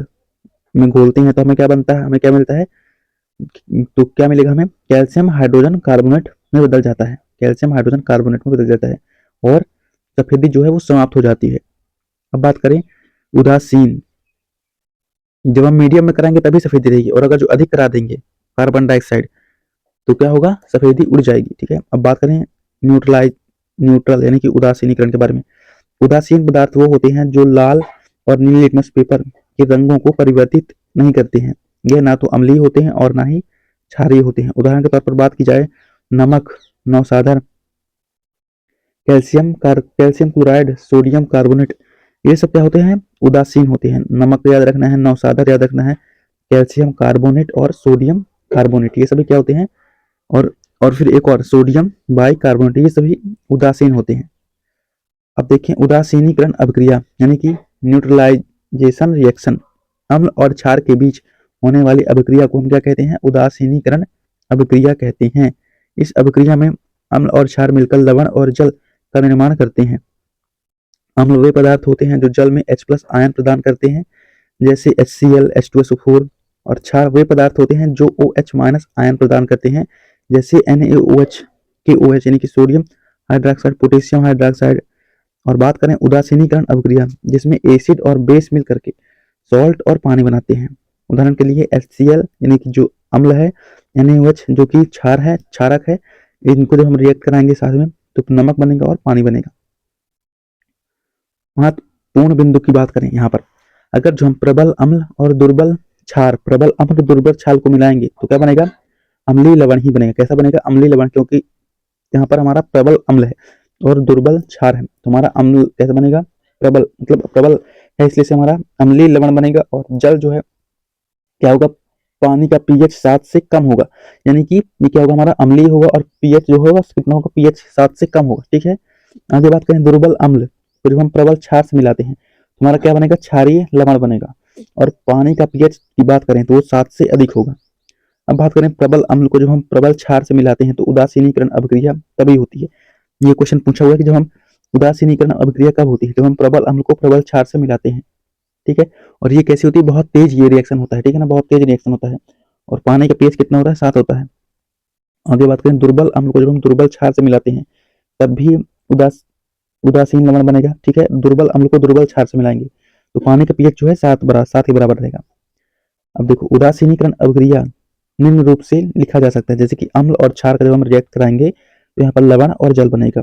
में घोलते हैं तो हमें क्या बनता है, हमें क्या मिलता है, तो क्या मिलेगा हमें, कैल्शियम हाइड्रोजन कार्बोनेट में बदल जाता है, कैल्शियम हाइड्रोजन कार्बोनेट में बदल जाता है और सफेदी जो है वो समाप्त हो जाती है। अब बात करें उदासीन, जब हम मीडियम में कराएंगे तभी सफेदी रहेगी, और अगर जो अधिक करा देंगे कार्बन डाइऑक्साइड तो क्या होगा, सफेदी उड़ जाएगी, ठीक है। अब बात करें न्यूट्रल यानी कि उदासीनीकरण के बारे में। उदासीन पदार्थ वो होते हैं जो लाल और नीले लिटमस पेपर के रंगों को परिवर्तित नहीं करते हैं। यह ना तो अम्लीय होते हैं और ना ही क्षारीय होते हैं। उदाहरण के तौर पर बात की जाए, नमक, नौसाधर, कैल्शियम क्लोराइड, सोडियम कार्बोनेट, ये सब क्या होते हैं, उदासीन होते हैं। नमक याद रखना है, नौसाधर याद रखना है, कैल्शियम कार्बोनेट और सोडियम कार्बोनेट, ये सभी क्या होते हैं, और फिर एक और सोडियम बाइकार्बोनेट, ये सभी उदासीन होते हैं। अब देखें उदासीनीकरण अभिक्रिया यानी कि न्यूट्रलाइजेशन रिएक्शन, अम्ल और क्षार के बीच होने वाली अभिक्रिया को हम क्या कहते हैं, उदासीनीकरण अभिक्रिया कहते हैं। इस अभिक्रिया में अम्ल और क्षार मिलकर लवण और जल का निर्माण करते हैं। अम्ल वे पदार्थ होते हैं जो जल में H+ आयन प्रदान करते हैं, जैसे HCl, H2SO4, और क्षार वे पदार्थ होते हैं जो OH- आयन प्रदान करते हैं, जैसे NaOH, KOH यानी कि सोडियम हाइड्रोक्साइड, पोटेशियम हाइड्रोक्साइड। और बात करें उदासीनीकरण अभिक्रिया, जिसमें एसिड और बेस मिल करके सॉल्ट और पानी बनाते हैं। उदाहरण के लिए HCl यानी कि जो अम्ल है, NaOH जो कि क्षार है, क्षारक है, इनको जब हम रिएक्ट कराएंगे साथ में तो नमक बनेगा और पानी बनेगा। महत्वपूर्ण बिंदु की बात करें यहाँ पर, अगर जो हम प्रबल अम्ल और दुर्बल क्षार को मिलाएंगे तो क्या बनेगा, अम्लीय लवण ही बनेगा। कैसा बनेगा, अम्लीय लवण, क्योंकि यहाँ पर हमारा प्रबल अम्ल है और दुर्बल क्षार है, तो हमारा अम्ल कैसा बनेगा, प्रबल, मतलब प्रबल है इसलिए से हमारा अम्लीय लवण बनेगा। और जल जो है क्या होगा, पानी का pH 7 से कम होगा, यानी कि ये क्या होगा, हमारा अम्लीय होगा और pH जो होगा कितना होगा, pH 7 से कम होगा, ठीक है। आगे बात करें दुर्बल अम्ल, तो जब हम प्रबल क्षार से मिलाते हैं तो हमारा क्या बनेगा, क्षारीय लवण बनेगा, और पानी का pH की बात करें तो वो 7 से अधिक होगा। अब बात करें प्रबल अम्ल को जब हम प्रबल क्षार से मिलाते हैं तो उदासीनीकरण अभिक्रिया तभी होती है। ये क्वेश्चन पूछा हुआ है कि जब हम उदासीनीकरण अभिक्रिया कब होती है, जब हम प्रबल अम्ल को प्रबल क्षार से मिलाते हैं, ठीक है। और ये कैसी होती है, बहुत तेज ये रिएक्शन होता है, ठीक है ना, बहुत तेज रिएक्शन होता है, और पानी का pH कितना होता है, 7 होता है। आगे बात करें दुर्बल अम्ल को जब हम दुर्बल क्षार से मिलाते हैं तब भी उदासीन लवण बनेगा, ठीक है। दुर्बल अम्ल को दुर्बल क्षार से मिलाएंगे तो पानी का pH जो है 7 के बराबर रहेगा। अब देखो उदासीनीकरण अभिक्रिया निम्न रूप से लिखा जा सकता है, जैसे कि अम्ल और क्षार का जब हम रिएक्ट कराएंगे तो यहाँ पर लवण और जल बनेगा।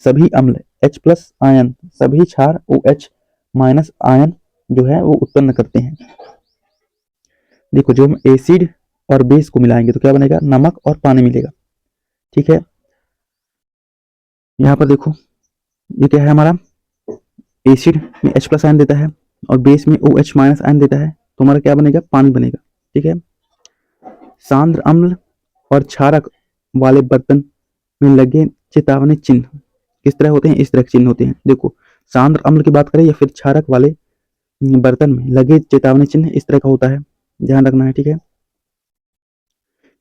सभी अम्ल H+ आयन, सभी क्षार OH- आयन जो है वो उत्पन्न करते हैं। देखो जो हम एसिड और बेस को मिलाएंगे तो क्या बनेगा, नमक और पानी मिलेगा, ठीक है। यहाँ पर देखो ये क्या है, हमारा एसिड में H+ आयन देता है और बेस में OH- आयन देता है, तो हमारा क्या बनेगा, पानी बनेगा, ठीक है। सांद्र अम्ल और क्षारक वाले बर्तन में लगे चेतावनी चिन्ह किस तरह होते हैं, इस तरह के चिन्ह होते हैं। देखो सांद्र अम्ल की बात करें या फिर क्षारक वाले बर्तन में लगे चेतावनी चिन्ह इस तरह का होता है, ध्यान रखना है, ठीक है।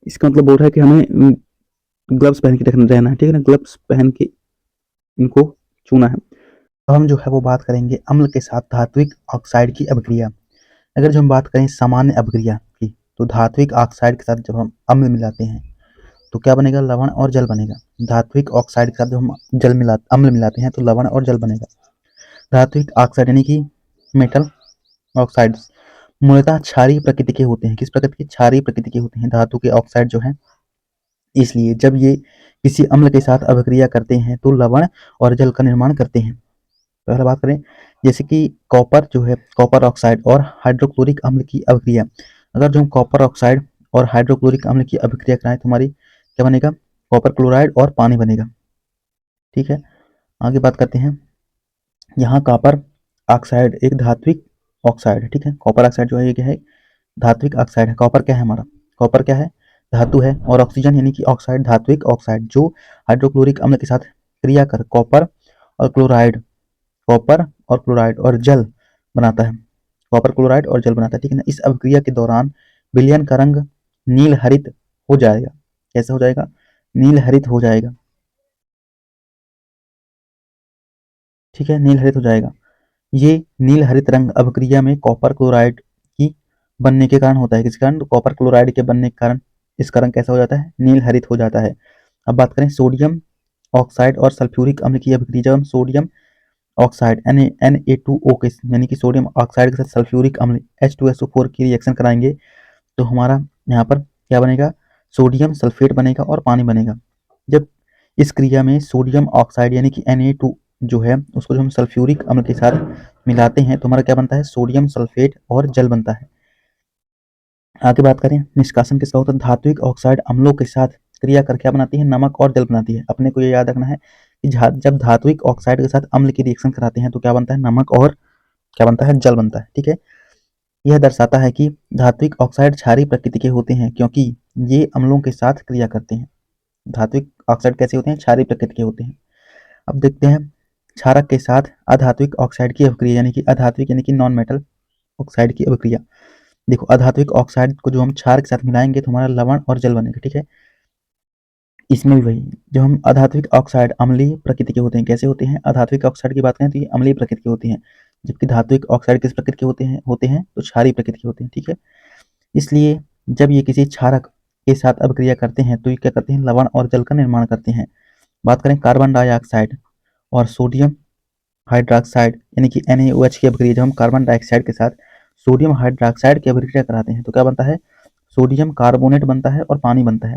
इसका मतलब बोल रहा है कि हमें ग्लव्स पहन के रहना है, ठीक है ना, ग्लव्स पहन के इनको छूना है। अब हम जो है वो बात करेंगे अम्ल के साथ धात्विक ऑक्साइड की अभिक्रिया। अगर जो हम बात करें सामान्य अभिक्रिया की, तो धात्विक ऑक्साइड के साथ जब हम अम्ल मिलाते हैं तो क्या बनेगा, लवण और जल बनेगा। धात्विक ऑक्साइड के साथ जब हम अम्ल मिलाते हैं तो लवण और जल बनेगा। धात्विक ऑक्साइड यानी कि मेटल ऑक्साइड्स मूलतः क्षारीय प्रकृति के होते हैं। किस प्रकृति के, क्षारीय प्रकृति के होते हैं धातु के ऑक्साइड जो है। इसलिए जब ये किसी अम्ल के साथ अभिक्रिया करते हैं तो लवण और जल का निर्माण करते हैं। पहले बात करें जैसे कि कॉपर जो है, कॉपर ऑक्साइड और हाइड्रोक्लोरिक अम्ल की अभिक्रिया। अगर जो हम कॉपर ऑक्साइड और हाइड्रोक्लोरिक अम्ल की अभिक्रिया कराएं तो हमारी क्या बनेगा, कॉपर क्लोराइड और पानी बनेगा, ठीक है। आगे बात करते हैं, यहाँ कॉपर ऑक्साइड एक धात्विक ऑक्साइड है, ठीक है। कॉपर ऑक्साइड जो है ये क्या है, धात्विक ऑक्साइड है। कॉपर क्या है हमारा, कॉपर क्या है, धातु है, और ऑक्सीजन यानी कि ऑक्साइड, धात्विक ऑक्साइड, जो हाइड्रोक्लोरिक अम्ल के साथ क्रिया कर और क्लोराइड कॉपर और क्लोराइड और जल बनाता है। कॉपर क्लोराइड और जल बनाता है, ठीक है ना। इस अभिक्रिया के दौरान विलयन का रंग नील हरित हो जाएगा। कैसे हो जाएगा? नील हरित हो जाएगा, ठीक है, नील हरित हो जाएगा। ये नील हरित रंग अभिक्रिया में कॉपर क्लोराइड की बनने के कारण होता है। किस कारण? तो कॉपर क्लोराइड के बनने के कारण इसका रंग कैसा हो जाता है? नील हरित हो जाता है। अब बात करें सोडियम ऑक्साइड और सल्फ्यूरिक अम्ल की अभिक्रिया। जब हम सोडियम ऑक्साइड Na2O के यानी कि सोडियम ऑक्साइड के साथ सल्फ्यूरिक अम्ल H2SO4 की रिएक्शन कराएंगे तो हमारा यहाँ पर क्या बनेगा? सोडियम सल्फेट बनेगा और पानी बनेगा। जब इस क्रिया में सोडियम ऑक्साइड यानी कि Na2 जो है उसको जो हम सल्फ्यूरिक अम्ल के साथ मिलाते हैं तो हमारा क्या बनता है? सोडियम सल्फेट और जल बनता है। आगे बात करें निष्कासन किसका होता है? धात्विक ऑक्साइड अम्लों के साथ क्रिया कर क्या बनाती है? नमक और जल बनाती है। अपने को ये याद रखना है कि जब धात्विक ऑक्साइड के साथ अम्ल की रिएक्शन कराते हैं तो क्या बनता है? नमक और क्या बनता है? जल बनता है, ठीक है। यह दर्शाता है कि धात्विक ऑक्साइड क्षारीय प्रकृति के होते हैं क्योंकि ये अम्लों के साथ क्रिया करते हैं। धात्विक ऑक्साइड कैसे होते हैं? क्षारीय प्रकृति के होते हैं। अब देखते हैं क्षारक के साथ अधात्विक ऑक्साइड की अभिक्रिया यानी कि अधात्विक यानी कि नॉन मेटल ऑक्साइड की अभिक्रिया। देखो अधात्विक ऑक्साइड को जो हम क्षार के साथ मिलाएंगे तो हमारा लवण और जल बनेगा, ठीक है। इसमें भी वही, जब हम अधात्विक ऑक्साइड अम्लीय प्रकृति के होते हैं। कैसे होते हैं? अधात्विक ऑक्साइड की बात करें तो ये अम्लीय प्रकृति के होते हैं, जबकि धात्विक ऑक्साइड किस प्रकृति के होते हैं तो क्षारीय प्रकृति के होते हैं, ठीक है। इसलिए जब ये किसी क्षारक के साथ अभिक्रिया करते हैं तो ये क्या करते हैं? लवण और जल का निर्माण करते हैं। बात करें कार्बन डाइऑक्साइड और सोडियम हाइड्रोक्साइड यानी कि NaOH की अभिक्रिया। जब हम कार्बन डाइऑक्साइड के साथ सोडियम हाइड्रोक्साइड की अभिक्रिया कराते हैं तो क्या बनता है? सोडियम कार्बोनेट बनता है और पानी बनता है।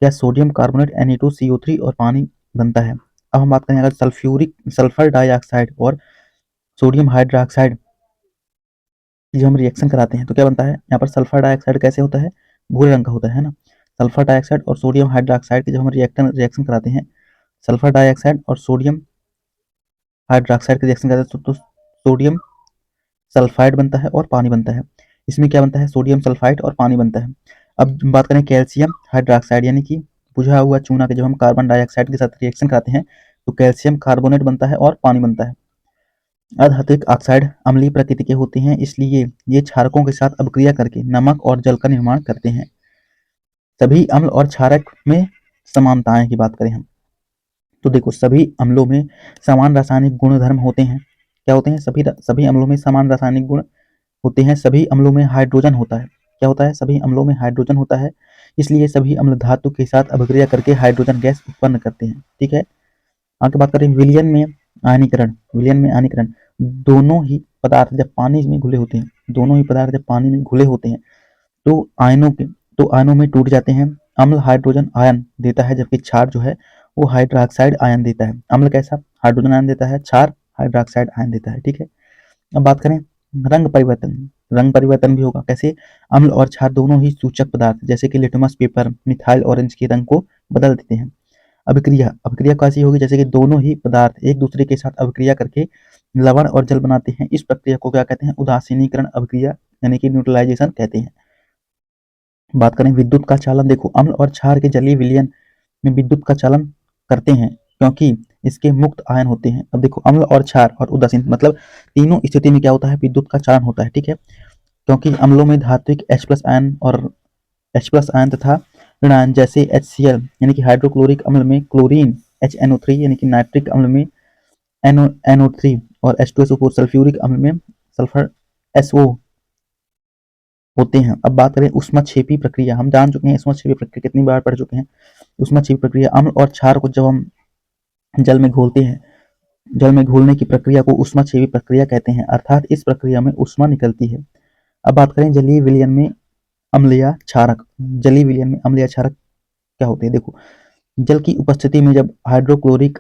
या सोडियम कार्बोनेट Na2CO3 और पानी बनता है। अब हम बात करें अगर सल्फर डाइऑक्साइड और सोडियम हाइड्रोक्साइड की जब हम रिएक्शन कराते हैं तो क्या बनता है? यहाँ पर सल्फर डाइऑक्साइड कैसे होता है? भूरे रंग का होता है ना। सल्फर डाइऑक्साइड और सोडियम हाइड्रोक्साइड की जब हम रिएक्शन कराते हैं, सल्फर डाइऑक्साइड और सोडियम हाइड्रोक्साइड की रिएक्शन कराते हैं तो सोडियम सल्फाइड बनता है और पानी बनता है। इसमें क्या बनता है? सोडियम सल्फाइड और पानी बनता है। अब बात करें कैल्शियम हाइड्रोक्साइड यानी कि बुझा हुआ चूना के जब हम कार्बन डाइऑक्साइड के साथ रिएक्शन कराते हैं तो कैल्शियम कार्बोनेट बनता है और पानी बनता है। अधात्विक ऑक्साइड अम्लीय प्रकृति के होते हैं, इसलिए ये क्षारकों के साथ अभिक्रिया करके नमक और जल का निर्माण करते हैं। सभी अम्ल और क्षारक में समानताएं की बात करें हम तो देखो सभी अम्लों में समान रासायनिक गुणधर्म होते हैं। क्या होते हैं? सभी अम्लों में समान रासायनिक गुण होते हैं। सभी अम्लों में हाइड्रोजन होता है। क्या होता है? सभी अम्लों में हाइड्रोजन होता है, इसलिए सभी अम्ल धातु के साथ अभिक्रिया करके हाइड्रोजन गैस उत्पन्न करते हैं, ठीक है। आगे बात करें विलयन में आयनीकरण। विलयन में आयनीकरण, दोनों ही पदार्थ जब पानी में घुले होते हैं, दोनों ही पदार्थ जब पानी में घुले होते हैं तो आयनों में टूट जाते हैं। अम्ल हाइड्रोजन आयन देता है जबकि क्षार जो है वो हाइड्रोक्साइड आयन देता है। अम्ल कैसा? हाइड्रोजन आयन देता है, क्षार हाइड्रोक्साइड आयन देता है, ठीक है। अब बात करें रंग परिवर्तन। रंग परिवर्तन भी होगा। कैसे? अम्ल और क्षार दोनों ही सूचक पदार्थ जैसे कि लिटमस पेपर मिथाइल ऑरेंज के रंग को बदल देते हैं। अभिक्रिया अभिक्रिया कैसी होगी? जैसे कि दोनों ही पदार्थ एक दूसरे के साथ अभिक्रिया करके लवण और जल बनाते हैं। इस प्रक्रिया को क्या कहते हैं? उदासीनीकरण अभिक्रिया यानी कि न्यूट्रलाइजेशन कहते हैं। बात करें विद्युत का चालन। देखो अम्ल और क्षार के जलीय विलयन में विद्युत का चालन करते हैं क्योंकि इसके मुक्त आयन होते हैं। अब देखो अम्ल और क्षार और उदासीन मतलब तीनों स्थिति में क्या होता है? विद्युत का चालन होता है, ठीक है। क्योंकि अम्लों में धात्विक H+ आयन और H+ आयन तथा ऋण आयन जैसे HCl यानी कि हाइड्रोक्लोरिक अम्ल में क्लोरीन HNO3 यानी कि नाइट्रिक अम्ल में NO3 और H2SO4 सल्फ्यूरिक अम्ल में सल्फर SO होते हैं। अब बात करें ऊष्माक्षेपी प्रक्रिया। हम जान चुके हैं ऊष्माक्षेपी प्रक्रिया कितनी बार पढ़ चुके हैं। ऊष्माक्षेपी प्रक्रिया अम्ल और क्षार को जब हम जल में घोलते हैं, जल में घोलने की प्रक्रिया को ऊष्माक्षेपी प्रक्रिया कहते हैं, अर्थात इस प्रक्रिया में ऊष्मा निकलती है। अब बात करें जलीय विलयन में अम्लीय क्षारक। जलीय विलयन में अम्लीय क्षारक क्या होते हैं? देखो जल की उपस्थिति में जब हाइड्रोक्लोरिक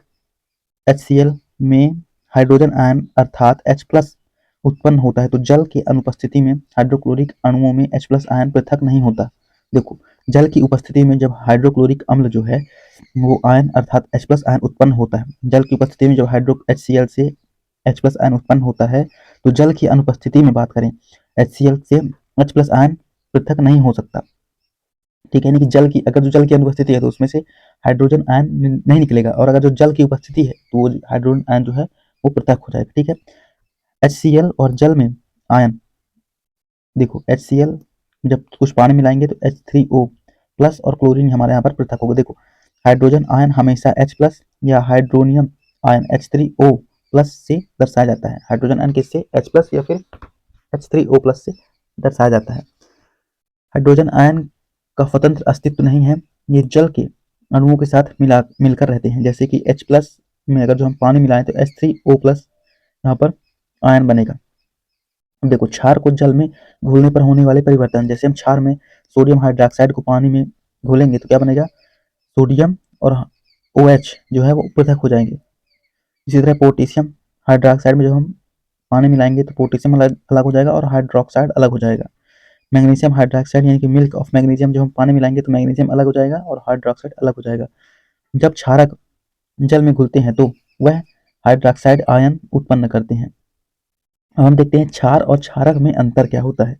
HCl में हाइड्रोजन आयन अर्थात H+ उत्पन्न होता है तो जल की अनुपस्थिति में हाइड्रोक्लोरिक अणुओं में H+ आयन पृथक नहीं होता। देखो जल की उपस्थिति में जब हाइड्रोक्लोरिक अम्ल जो है वो आयन अर्थात H+ आयन उत्पन्न होता है। जल की उपस्थिति में जब HCl से H+ आयन उत्पन्न होता है तो जल की अनुपस्थिति में बात करें HCl से H+ आयन पृथक नहीं हो सकता। ठीक है, यानी कि जल की अगर जो जल की अनुपस्थिति है तो उसमें से हाइड्रोजन आयन नहीं निकलेगा, और अगर जो जल की उपस्थिति है तो वो हाइड्रोजन आयन जो है वो पृथक हो जाएगा। ठीक है, HCl और जल में आयन, देखो HCl जब कुछ पानी मिलाएंगे तो H3O प्लस और क्लोरीन हमारे यहाँ पर पृथक होगा। देखो हाइड्रोजन आयन हमेशा H प्लस या हाइड्रोनियम आयन H3O प्लस से दर्शाया जाता है। हाइड्रोजन आयन किससे, H प्लस या फिर H3O प्लस से दर्शाया जाता है। हाइड्रोजन आयन का स्वतंत्र अस्तित्व नहीं है, ये जल के अणुओं के साथ मिलकर रहते हैं। जैसे कि H प्लस में अगर जो हम पानी मिलाएं तो H3O प्लस यहाँ पर आयन बनेगा। देखो क्षार को जल में घुलने पर होने वाले परिवर्तन, जैसे हम क्षार में सोडियम हाइड्रोक्साइड को पानी में घोलेंगे तो क्या बनेगा, सोडियम और OH जो है वो पृथक हो जाएंगे। इसी तरह पोटेशियम हाइड्रोक्साइड में जब हम पानी मिलाएंगे तो पोटेशियम अलग हो जाएगा और हाइड्रोक्साइड अलग हो जाएगा। मैग्नीशियम हाइड्रोक्साइड यानी कि मिल्क ऑफ मैग्नीशियम जब हम पानी मिलाएंगे तो मैग्नीशियम अलग हो जाएगा और हाइड्रोक्साइड अलग हो जाएगा। जब क्षारक जल में घुलते हैं तो वह हाइड्रोक्साइड आयन उत्पन्न करते हैं। अब हम देखते हैं क्षार और क्षारक में अंतर क्या होता है।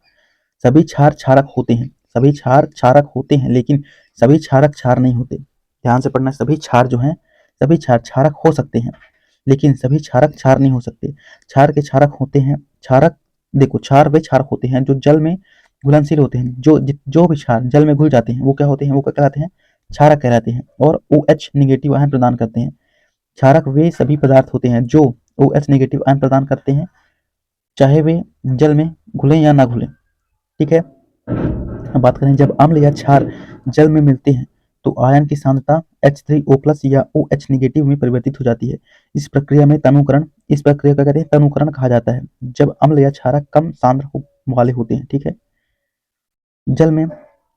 सभी क्षार क्षारक होते हैं, सभी क्षार क्षारक होते हैं, लेकिन सभी क्षारक क्षार नहीं होते। ध्यान से पढ़ना, सभी क्षार जो हैं सभी क्षार क्षारक हो सकते हैं, लेकिन सभी क्षारक क्षार नहीं हो सकते। क्षार के क्षारक होते हैं, क्षारक देखो क्षार वे क्षारक होते हैं जो जल में घुलनशील होते हैं। जो भी क्षार जल में घुल जाते हैं वो क्या होते हैं, वो क्या कहलाते हैं, क्षारक कहलाते हैं और OH निगेटिव आयन प्रदान करते हैं। क्षारक वे सभी पदार्थ होते हैं जो OH नेगेटिव आयन प्रदान करते हैं, चाहे वे जल में घुलें या ना घुलें। ठीक है, अब बात करें जब अम्ल या क्षार जल में मिलते हैं तो आयन की सांद्रता H3O प्लस या OH निगेटिव में परिवर्तित हो जाती है। इस प्रक्रिया को कहते हैं तनुकरण कहा जाता है, जब अम्ल या क्षारक कम सांद्र वाले होते हैं। ठीक है, जल में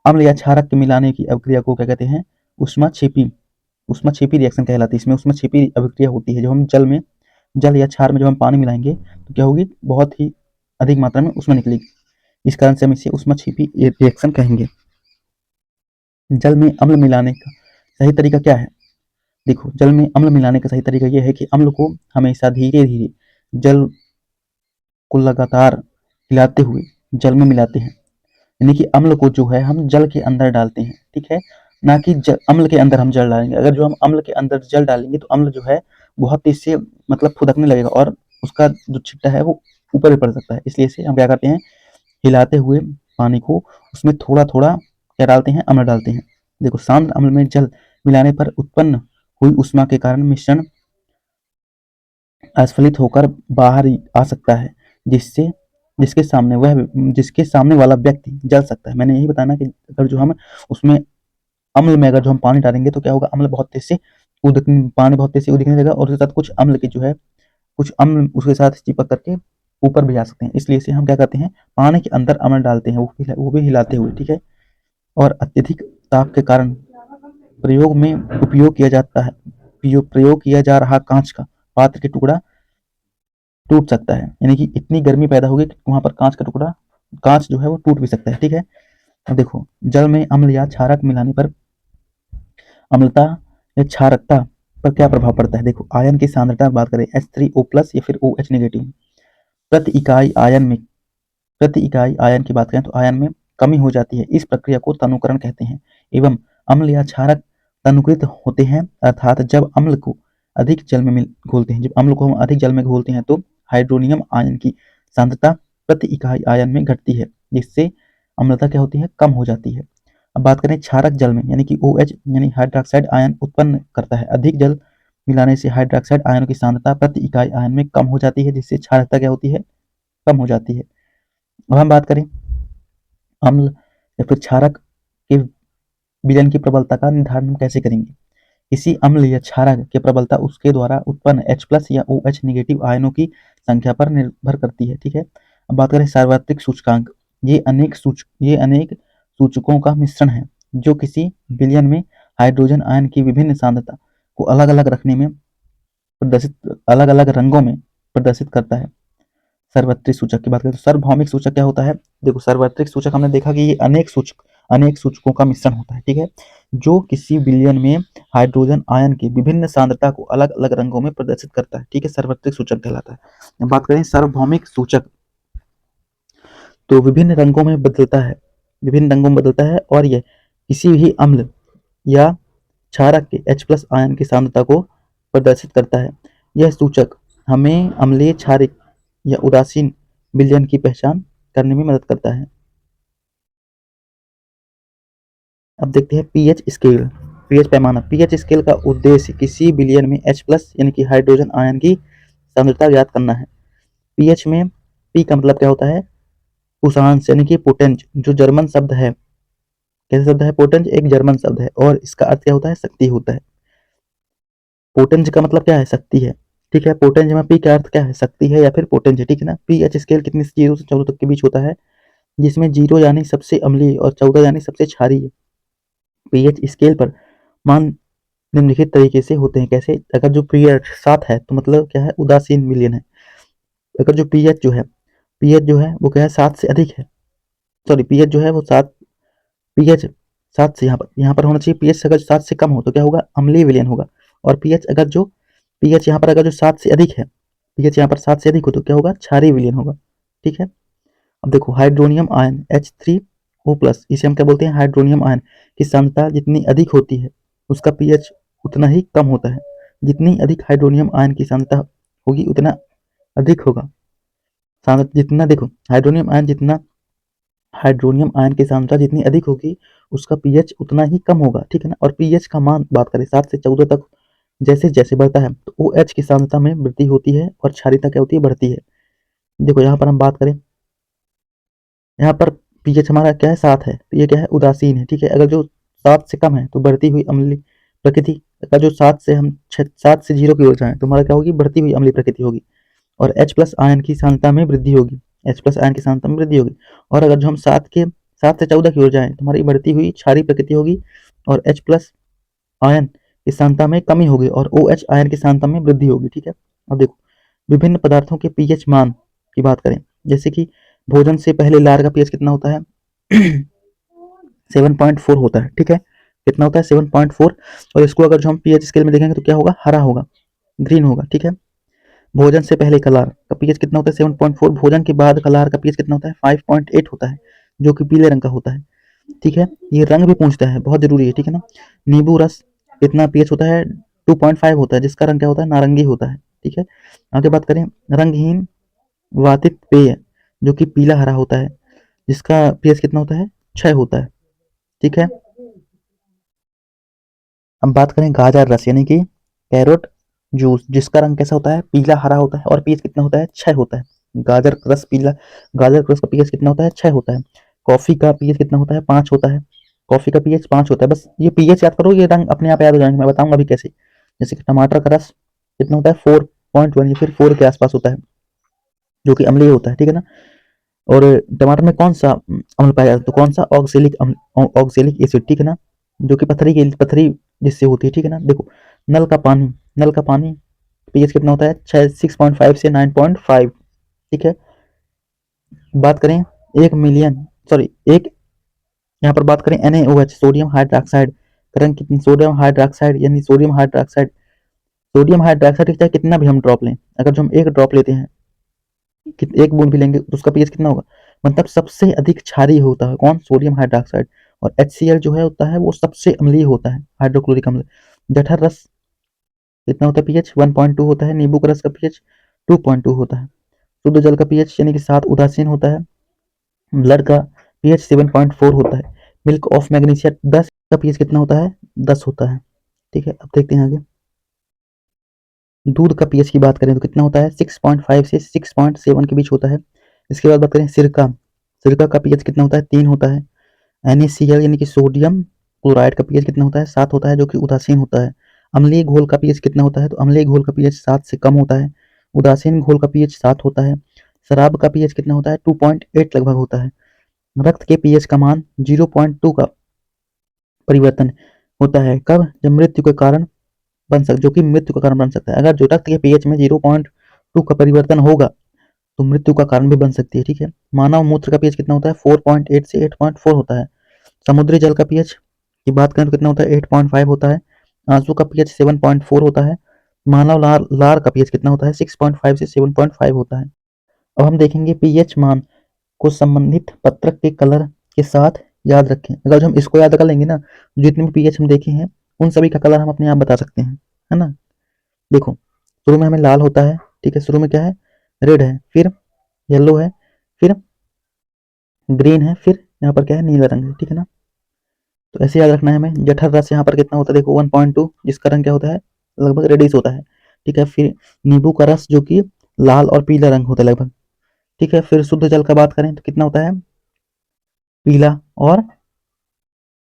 अम्ल या क्षारक के मिलाने की अभिक्रिया को क्या कहते हैं, ऊष्माक्षेपी रिएक्शन कहलाती है। इसमें ऊष्माक्षेपी अभिक्रिया होती है। जब हम जल या क्षार में जब हम पानी मिलाएंगे तो क्या होगी, बहुत ही अधिक मात्रा में ऊष्मा निकलेगी। इस कारण से हम इसे ऊष्माक्षेपी रिएक्शन कहेंगे। जल में अम्ल मिलाने का सही तरीका क्या है, देखो जल में अम्ल मिलाने का सही तरीका यह है कि अम्ल को हमेशा धीरे धीरे जल को लगातार हिलाते हुए जल में मिलाते हैं। यानी कि अम्ल को जो है हम जल के अंदर डालते हैं। ठीक है, ना कि अम्ल के अंदर हम जल डालेंगे। अगर जो हम अम्ल के अंदर जल डालेंगे तो अम्ल जो है बहुत तेज से मतलब फुदकने लगेगा और उसका जो छिट्टा है वो ऊपर भी पड़ सकता है। इसलिए से हम क्या करते हैं, हिलाते हुए पानी को उसमें थोड़ा थोड़ा क्या डालते हैं, अम्ल डालते हैं। देखो सांद्र अम्ल में जल मिलाने पर उत्पन्न हुई ऊष्मा के कारण मिश्रण अस्फलित होकर बाहर आ सकता है, जिससे जिसके सामने वाला व्यक्ति जल सकता है। मैंने यही बताना कि अगर जो हम उसमें अम्ल में अगर जो हम पानी डालेंगे तो क्या होगा, पानी बहुत तेज से उदिकने लगेगा और उसके साथ कुछ अम्ल की जो है कुछ अम्ल उसके साथ चिपक करके ऊपर भी आ सकते हैं। इसलिए से हम क्या करते हैं, पानी के अंदर अम्ल डालते हैं, वो भी हिलाते हुए। ठीक है, और अत्यधिक ताप के कारण प्रयोग में प्रयोग किया जा रहा कांच का पात्र के टुकड़ा टूट सकता है। यानी कि इतनी गर्मी पैदा होगी कि वहां पर कांच जो है वो टूट भी सकता है। ठीक है, अब देखो जल में अम्ल या क्षारक मिलाने पर अम्लता या क्षारकता पर क्या प्रभाव पड़ता है। देखो आयन की सांद्रता बात करें H3O प्लस या फिर OH नेगेटिव, प्रति इकाई आयन की बात करें तो आयन में कमी हो जाती है। इस प्रक्रिया को तनुकरण कहते हैं। एवं अम्ल या क्षारक तनुकृत होते हैं, अर्थात जब अम्ल को अधिक जल में घोलते हैं जब अम्ल को हम अधिक जल में घोलते हैं तो हाइड्रोनियम आयन की सांद्रता प्रति इकाई आयन में घटती है, जिससे अम्लता क्या होती है, कम हो जाती है। अब बात करें क्षारक जल में, यानी कि OH यानी हाइड्रोक्साइड आयन उत्पन्न करता है। अधिक जल मिलाने से हाइड्रोक्साइड आयनों की सांद्रता प्रति इकाई आयन में कम हो जाती है, जिससे क्षारकता क्या होती है, कम हो जाती है। अब हम बात करें अम्ल या फिर क्षारक के विलयन की प्रबलता का निर्धारण हम कैसे करेंगे। किसी अम्ल या क्षारक की प्रबलता उसके द्वारा उत्पन्न H प्लस या OH निगेटिव आयनों की संख्या पर निर्भर करती है। ठीक है, अब बात करें सार्वत्रिक सूचकांक। ये अनेक सूचकों का मिश्रण है जो किसी विलयन में हाइड्रोजन आयन की विभिन्न सांद्रता को अलग अलग रंगों में प्रदर्शित करता है। सार्वत्रिक सूचक की बात करें तो सार्वभौमिक सूचक क्या होता है। देखो सार्वत्रिक सूचक हमने देखा कि ये अनेक सूचकों का मिश्रण होता है। ठीक है, जो किसी विलयन में हाइड्रोजन आयन की विभिन्न सांद्रता को अलग अलग रंगों में प्रदर्शित करता है। ठीक है, सार्वत्रिक सूचक कहलाता है। बात करें सार्वभौमिक सूचक तो विभिन्न रंगों में बदलता है और यह किसी भी अम्ल या क्षारक के H+ आयन की सांद्रता को प्रदर्शित करता है। यह सूचक हमें अम्लीय, क्षारिक या उदासीन विलयन की पहचान करने में मदद करता है। अब देखते हैं पीएच स्केल, पीएच पैमाना। पीएच स्केल का उद्देश्य किसी विलयन में H+ यानी कि हाइड्रोजन आयन की सांद्रता ज्ञात करना है। पीएच में पी का मतलब क्या होता है? उषांश यानी कि पोटेंज, जो जर्मन शब्द है। कैसा शब्द है? पोटेंज एक जर्मन शब्द है और इसका अर्थ क्या होता है? शक्ति होता है। पोटेंज का मतलब क्या है? शक्ति है। ठीक है, पोटेंज में पी का अर्थ क्या है? शक्ति है या फिर पोटेंज है। ठीक है ना। पीएच स्केल कितने से 0 से 14 तक के बीच होता है, जिसमें 0 यानी सबसे अम्लीय और 14 यानी सबसे क्षारीय। पीएच स्केल पर मान निम्नलिखित तरीके से होते हैं। कैसे? अगर जो पीएच 7 है तो मतलब क्या है? उदासीन विलयन है। अगर जो पीएच जो है वो क्या है? 7 से अधिक है। सॉरी, पीएच जो है वो 7, पीएच 7 से यहाँ पर होना चाहिए। पीएच अगर 7 से कम हो तो क्या होगा? अम्लीय विलयन होगा। और पीएच यहाँ पर अगर जो 7 से अधिक है, पीएच यहाँ पर 7 से अधिक हो तो क्या होगा? क्षारीय विलयन होगा। ठीक है। अब देखो, हाइड्रोनियम आयन H3O+, इसे हम क्या बोलते हैं? हाइड्रोनियम आयन की सांद्रता जितनी अधिक होती है उसका पीएच उतना ही कम होता है। जितनी अधिक हाइड्रोनियम आयन की सांद्रता होगी उतना अधिक होगा। जितना देखो, हाइड्रोनियम आयन की सांद्रता जितनी अधिक होगी उसका पीएच उतना ही कम होगा। ठीक है ना। और पीएच का मान बात करें 7 से 14 तक जैसे जैसे बढ़ता है तो OH की सांद्रता में वृद्धि होती है और क्षारीयता क्या होती है? बढ़ती है। देखो यहाँ पर हम बात करें, यहाँ पर पीएच हमारा क्या है? 7 है तो ये क्या है? उदासीन है। ठीक है। अगर जो 7 से कम है तो बढ़ती हुई अम्लीय प्रकृति। अगर जो 7 से 0 की ओर जाए तो हमारा क्या होगी? बढ़ती हुई अम्लीय प्रकृति होगी। और H+ आयन की सांद्रता में वृद्धि होगी। H+ आयन की सांद्रता में वृद्धि होगी। और अगर जो हम 7 से 14 की ओर जाएं तो हमारी बढ़ती हुई क्षारीय प्रकृति होगी और H+ आयन की सांद्रता में कमी होगी और OH आयन की सांद्रता में वृद्धि होगी। ठीक है। अब देखो, विभिन्न पदार्थों के पीएच मान की बात करें, जैसे कि भोजन से पहले लार का पीएच कितना होता है? 7.4 होता है। ठीक है। कितना होता है? 7.4। और इसको अगर जो हम पीएच स्केल में देखेंगे तो क्या होगा? हरा होगा, ग्रीन होगा। ठीक है। भोजन से पहले कलार का पीएच कितना होता है? 7.4। भोजन के बाद कलार का पीएच कितना होता है? 5.8 होता है, जो कि पीले रंग का होता है। ठीक है। ये रंग भी पूछता है, बहुत जरूरी है। ठीक है ना। नींबू रस कितना पीएच होता है? 2.5 होता है, जिसका रंग क्या होता है? नारंगी होता है। ठीक है। आगे बात करें, रंगहीन वातित पेय जो कि पीला हरा होता है, जिसका पीएच कितना होता है? 6 होता है। ठीक है। अब बात करें गाजर रस यानी कि कैरोट जूस, जिसका रंग कैसा होता है? पीला हरा होता है और पीएच कितना होता है? 6 होता है। गाजर रस का पीएच कितना होता है? 6 होता है। कॉफी का पीएच कितना होता है? 5 होता है। कॉफी का पीएच 5 होता है। बस ये पीएच याद करो, ये रंग अपने आप याद हो जाएंगे। मैं बताऊंगा अभी कैसे। जैसे कि टमाटर का रस कितना होता है? 4.1 या फिर 4 के आसपास होता है, जो कि अम्लीय होता है। ठीक है ना। और टमाटर में कौन सा अम्ल पाया जाता है? तो कौन सा? Oxalic acid. ठीक है ना। जो कि पथरी जिससे होती है। ठीक है ना। देखो, नल का पानी पीएच कितना होता है? 6.5 से 9.5। ठीक है। बात करें 1 मिलियन, सॉरी एक, यहाँ पर बात करें NaOH, सोडियम हाइड्रोक्साइड का रंग कितनी? सोडियम हाइड्रोक्साइड यानी सोडियम हाइड्रोक्साइड की चाहे कितना भी हम ड्रॉप लें, अगर जो हम एक ड्रॉप लेते हैं, एक बूंद भी लेंगे तो उसका पीएच कितना होगा? मतलब सबसे अधिक क्षारीय होता है कौन? Sodium hydroxide. और HCl जो है होता है वो सबसे अम्लीय होता है, हाइड्रोक्लोरिक अम्ल। जठर रस कितना होता है? पीएच 1.2 होता है। नींबू का रस का पीएच 2.2 होता है। शुद्ध जल का पीएच यानी कि 7 उदासीन होता है। ब्लड का पीएच 7.4 होता है। मिल्क ऑफ मैग्नीशिया 10 का पीएच कितना होता है? 10 होता है। ठीक है। अब देखते हैं आगे, दूध का पीएच की बात करें तो कितना होता है? 6.5 से 6.7 के बीच होता है। इसके बाद बात करें सिरका का पीएच कितना होता है? 3 होता है। NaCl यानी कि सोडियम क्लोराइड का पीएच कितना होता है? 7 होता है, जो कि उदासीन होता है। अम्लीय घोल का पीएच कितना होता है? तो अम्लीय घोल का पीएच 7 से कम होता है। उदासीन घोल का पीएच 7 होता है। शराब का पीएच कितना होता है? 2.8 लगभग होता है। रक्त के पीएच का मान 0.2 का परिवर्तन होता है। कब? जब मृत्यु के कारण जो कि मृत्यु का कारण बन सकता है। अगर जो रक्त के पीएच में 0.2 का परिवर्तन होगा तो मृत्यु का कारण भी बन सकती है। ठीक है। मानव मूत्र का पीएच कितना होता है? 4.8 से 8.4 होता है। समुद्री जल का पीएच की बात करें तो कितना होता है? 8.5 होता है। आंसू का पीएच 7.4 होता है। मानव लार का पीएच कितना होता है? 6.5 से 7.5 होता है। अब हम देखेंगे पीएच मान को संबंधित पत्रक के कलर के साथ याद रखें। अगर जो हम इसको याद कर लेंगे ना, जितने भी पीएच हम देखे हैं उन सभी का कलर हम अपने आप बता सकते हैं, है ना। देखो शुरू में हमें लाल होता है, ठीक है, शुरू में क्या है, रेड है, फिर येलो है, फिर ग्रीन है, फिर यहाँ पर क्या है, नीला रंग है, ठीक है ना। तो ऐसे याद रखना है हमें। जठर रस यहाँ पर कितना होता है, देखो 1.2, जिसका रंग क्या होता है, लगभग रेडिश होता है, ठीक है। फिर नींबू का रस जो कि लाल और पीला रंग होता है लगभग, ठीक है। फिर शुद्ध जल का बात करें तो कितना होता है, पीला और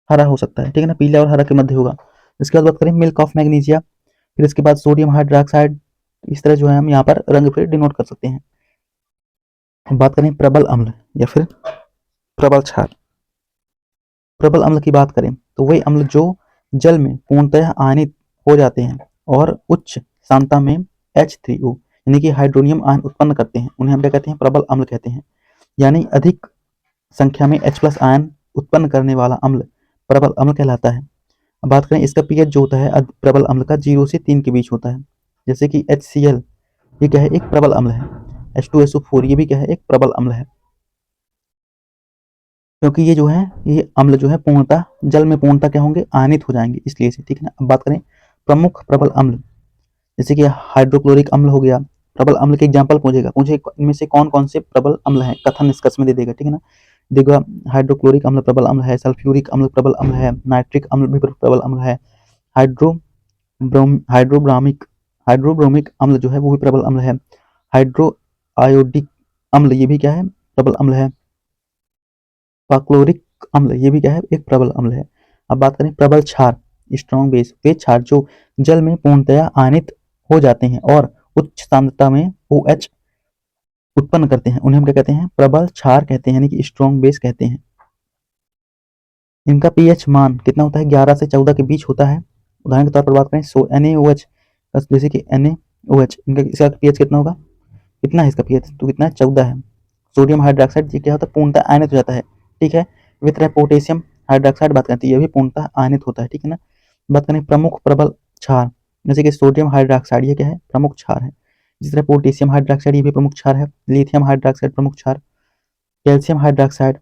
हरा हो सकता है, ठीक है ना, पीला और हरा के मध्य होगा। इसके बाद बात करें मिल्क ऑफ मैग्नीशिया, फिर इसके बाद सोडियम हाइड्रोक्साइड, इस तरह जो है हम यहाँ पर रंग फिर डिनोट कर सकते हैं। अब बात करें प्रबल अम्ल या फिर प्रबल क्षार। प्रबल अम्ल की बात करें तो वही अम्ल जो जल में पूर्णतः आयनित हो जाते हैं और उच्च सांद्रता में H3O यानी कि हाइड्रोनियम आयन उत्पन्न करते हैं, उन्हें हम क्या कहते हैं, प्रबल अम्ल कहते हैं। यानी अधिक संख्या में H+ आयन उत्पन्न करने वाला अम्ल प्रबल अम्ल कहलाता है। अब बात करें इसका पीएच जो होता है प्रबल अम्ल का 0 से 3 के बीच होता है। जैसे कि HCl ये क्या है, एक प्रबल अम्ल है। H2SO4 ये भी क्या है, एक प्रबल अम्ल है, क्योंकि ये जो है, ये अम्ल जो है पूर्णतः जल में पूर्णतः क्या होंगे, आयनित हो जाएंगे, इसलिए से, ठीक है ना। अब बात करें प्रमुख प्रबल अम्ल, जैसे कि हाइड्रोक्लोरिक अम्ल हो गया। प्रबल अम्ल के एग्जाम्पल पूछेगा, इनमें से कौन कौन से प्रबल अम्ल हैं, कथन निष्कर्ष में दे देगा, ठीक है ना। देखो हाइड्रोक्लोरिक अम्ल प्रबल अम्ल है, सल्फ्यूरिक अम्ल प्रबल अम्ल है, नाइट्रिक अम्ल भी प्रबल अम्ल है, हाइड्रो हाइड्रोब्रामिक हाइड्रोब्रोमिक अम्ल जो है वो भी प्रबल अम्ल है, हाइड्रो आयोडिक अम्ल ये भी क्या है, प्रबल अम्ल है, परक्लोरिक अम्ल ये भी क्या है, एक प्रबल अम्ल है। अब बात करें प्रबल क्षार, स्ट्रॉन्ग बेस, वे क्षार जो जल में पूर्णतया आयनित हो जाते हैं और उच्च सांद्रता में OH उत्पन्न करते हैं, उन्हें हम क्या कहते हैं, प्रबल क्षार कहते हैं, यानी कि स्ट्रॉन्ग बेस कहते हैं। इनका पीएच मान कितना होता है, 11 से 14 के बीच होता है। उदाहरण के तौर पर बात करें NaOH, जैसे कि NaOH, इनका इसका पीएच कितना होगा, कितना है इसका पीएच, तो कितना है, 14 है। सोडियम हाइड्रोक्साइड ये क्या होता है, पूर्णतः आयनित हो जाता है, ठीक है। इसी तरह पोटेशियम हाइड्रोक्साइड बात करते हैं, ये भी पूर्णतः आयनित होता है, ठीक है ना। बात करें प्रमुख प्रबल क्षार, जैसे कि सोडियम हाइड्रोक्साइड ये क्या है, प्रमुख क्षार है। जिस तरह पोटेशियम हाइड्रोक्साइड ये भी प्रमुख क्षार है, लिथियम हाइड्रोक्साइड प्रमुख क्षार, कैल्शियम हाइड्रोक्साइड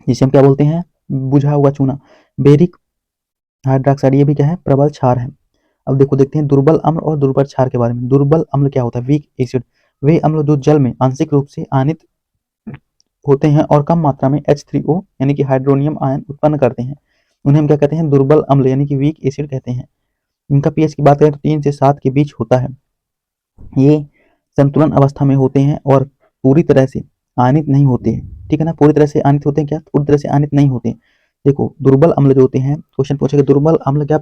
जिसे हम क्या बोलते हैं, बुझा हुआ चूना, बेरिक हाइड्रोक्साइड ये भी क्या है, प्रबल क्षार है। अब देखते हैं दुर्बल अम्ल और दुर्बल क्षार के बारे में। दुर्बल अम्ल क्या होता है, वीक एसिड, वे अम्ल जो जल में आंशिक रूप से आयनित होते हैं और कम मात्रा में H3O यानी कि हाइड्रोनियम आयन उत्पन्न करते हैं, उन्हें हम क्या कहते हैं, दुर्बल अम्ल यानी कि वीक एसिड कहते हैं। इनका पीएच की बात करें तो 3 से 7 के बीच होता है। ये संतुलन अवस्था में होते हैं और पूरी तरह से आयनित नहीं होते हैं, ठीक है ना। पूरी तरह से आयनित होते हैं क्या, पूरी तरह से आयनित नहीं होते। देखो दुर्बल अम्ल जो होते हैं, क्वेश्चन पूछेगा दुर्बल अम्ल क्या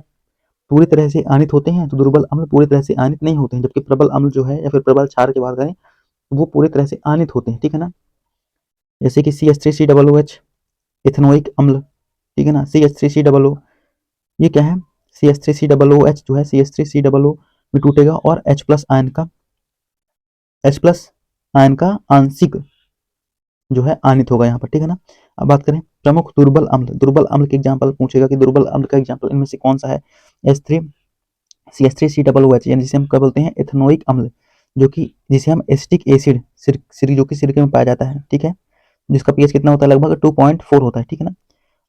पूरी तरह से आयनित होते हैं, तो दुर्बल अम्ल पूरी तरह से आयनित नहीं होते हैं, जबकि प्रबल अम्ल जो है या फिर प्रबल क्षार की बात करें वो पूरी तरह से आयनित होते हैं, ठीक है ना। जैसे कि CH3COOH इथेनोइक अम्ल, ठीक है ना, CH3COO ये क्या है, CH3COOH जो है CH3COO में टूटेगा और H+ आयन का आंशिक जो है आयनित होगा यहाँ पर, ठीक है ना। अब बात करें प्रमुख दुर्बल अम्ल, दुर्बल अम्ल के एग्जाम्पल पूछेगा कि दुर्बल अम्ल का एग्जाम्पल इनमें से कौन सा है, CH3COOH यानी जिसे हम क्या बोलते हैं, एथेनोइक अम्ल, जो कि जिसे हम एसिटिक एसिड जो कि सिरके में पाया जाता है, ठीक है, जिसका पीएच कितना होता है, लगभग 2.4 होता है, ठीक है ना।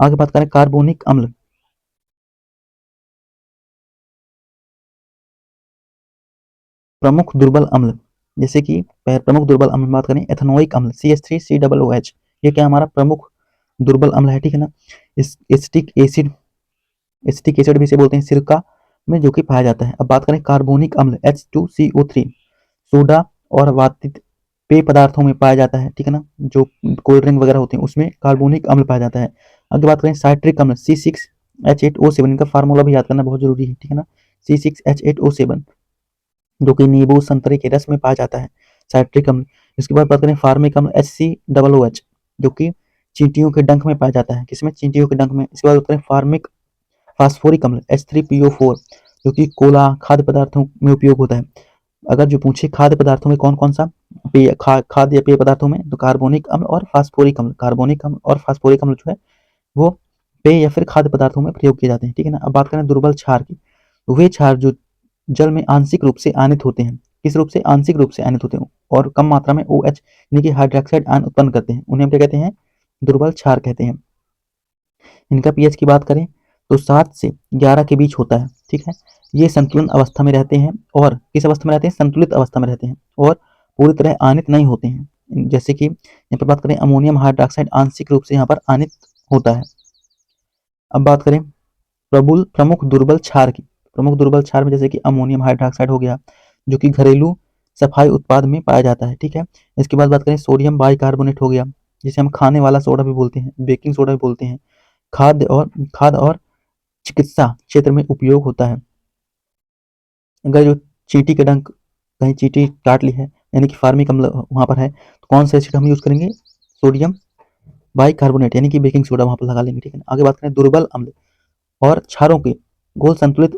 आगे बात करें कार्बोनिक अम्ल, प्रमुख दुर्बल अम्ल, जैसे कि प्रमुख दुर्बल अम्ल बात करें एथेनोइक अम्ल CH3COOH, ये क्या हमारा प्रमुख दुर्बल अम्ल है, ठीक है ना। इस एसिटिक एसिड भी इसे बोलते हैं सिरका में जो कि पाया जाता है। अब बात करें कार्बोनिक अम्ल H2CO3, सोडा और वातित पेय पदार्थों में पाया जाता है, ठीक है ना, जो कोल्ड ड्रिंक वगैरह होते हैं उसमें कार्बोनिक अम्ल पाया जाता है। आगे बात करें साइट्रिक अम्ल C6H8O7, इनका फार्मूला भी याद करना बहुत जरूरी है, ठीक है ना, C6H8O7 जो कि नींबू संतरे के रस में पाया जाता है, साइट्रिक अम्ल। इसके बाद बात करें फार्मिक अम्ल HCOOH जो कि चींटियों के डंक में पाया जाता है, किसमें, चींटियों के डंक में। इसके बाद बात करें फार्मिक फास्फोरिक अम्ल H3PO4 जो कि कोला खाद्य पदार्थों में उपयोग होता है। अगर जो पूछे खाद्य पदार्थों में कौन कौन सा खाद्य या पेय पदार्थों में, तो कार्बोनिक अम्ल और फास्फोरिक अम्ल, कार्बोनिक अम्ल और फास्फोरिक अम्ल जो है वो पेय या फिर खाद्य पदार्थों में प्रयोग किए जाते हैं, ठीक है ना। अब बात करें दुर्बल क्षार की, वे क्षार जो जल में आंशिक रूप से आयनित होते हैं, किस रूप से, आंशिक रूप से आयनित होते हैं और कम मात्रा में OH यानी कि हाइड्रोक्साइड आयन उत्पन्न करते हैं, उन्हें हम क्या कहते हैं, दुर्बल क्षार कहते हैं। इनका पीएच की बात करें तो 7 से 11 के बीच होता है, ठीक है। ये संतुलन अवस्था में रहते हैं, और किस अवस्था में रहते हैं? संतुलित अवस्था में रहते हैं, और पूरी तरह आनित नहीं होते हैं। जैसे कि यहाँ पर बात करें अमोनियम हाइड्रोक्साइड आंशिक रूप से यहाँ पर आनित होता है। अब बात करें प्रमुख दुर्बल क्षार की। प्रमुख दुर्बल क्षार में जैसे कि अमोनियम हाइड्रोक्साइड हो गया, जो कि घरेलू सफाई उत्पाद में पाया जाता है, ठीक है। इसके बाद बात करें सोडियम बाइकार्बोनेट हो गया, जिसे हम खाने वाला सोडा भी बोलते हैं, बेकिंग सोडा भी बोलते हैं। खाद्य और चिकित्सा क्षेत्र में उपयोग होता है। अगर जो चींटी का डंक, कहीं चींटी काट ली है, यानी कि फार्मिक अम्ल वहाँ पर है, तो कौन सा एसिड हम यूज करेंगे? सोडियम बाइकार्बोनेट, यानी कि बेकिंग सोडा वहाँ पर लगा लेंगे, ठीक है। आगे बात करें दुर्बल अम्ल और क्षारों के घोल संतुलित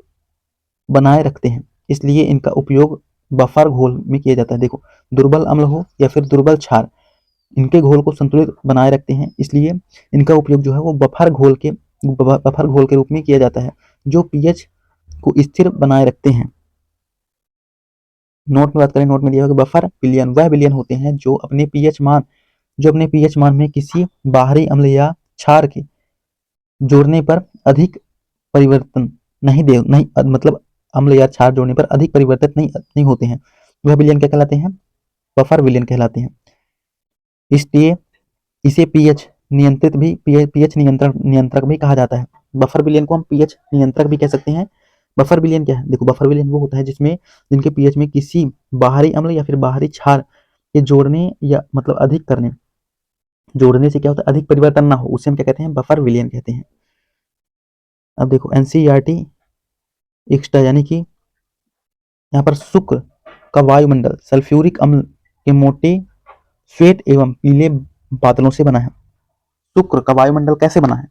बनाए रखते हैं, इसलिए इनका उपयोग बफर घोल में किया जाता है। देखो, दुर्बल अम्ल हो या फिर दुर्बल क्षार, इनके घोल को संतुलित बनाए रखते हैं, इसलिए इनका उपयोग जो है वो बफर घोल के रूप में किया जाता है, जो पीएच को स्थिर बनाए रखते हैं। नोट में बात करें, नोट में दिया होगा बफर विलयन वह विलयन होते हैं जो अपने पीएच मान में किसी बाहरी अम्ल या क्षार के जोड़ने पर अधिक परिवर्तन नहीं मतलब अम्ल या क्षार जोड़ने पर अधिक परिवर्तित नहीं होते हैं, वह विलयन क्या कहलाते हैं? बफर विलयन कहलाते हैं। इसलिए इसे पीएच नियंत्रक भी कहा जाता है। बफर विलयन को हम पीएच नियंत्रक भी कह सकते हैं। बफर विलयन क्या है? देखो, बफर विलयन वो होता है जिनके पीएच में किसी बाहरी अम्ल या फिर बाहरी क्षार के जोड़ने या मतलब जोड़ने से क्या होता है? अधिक परिवर्तन ना हो, उसे हम क्या कहते हैं? बफर विलयन कहते हैं। अब देखो एनसीईआरटी एक्स्ट्रा, यानी कि यहाँ पर शुक्र का वायुमंडल सल्फ्यूरिक अम्ल के मोटे श्वेत एवं पीले बादलों से बना है। शुक्र का वायुमंडल कैसे बना है?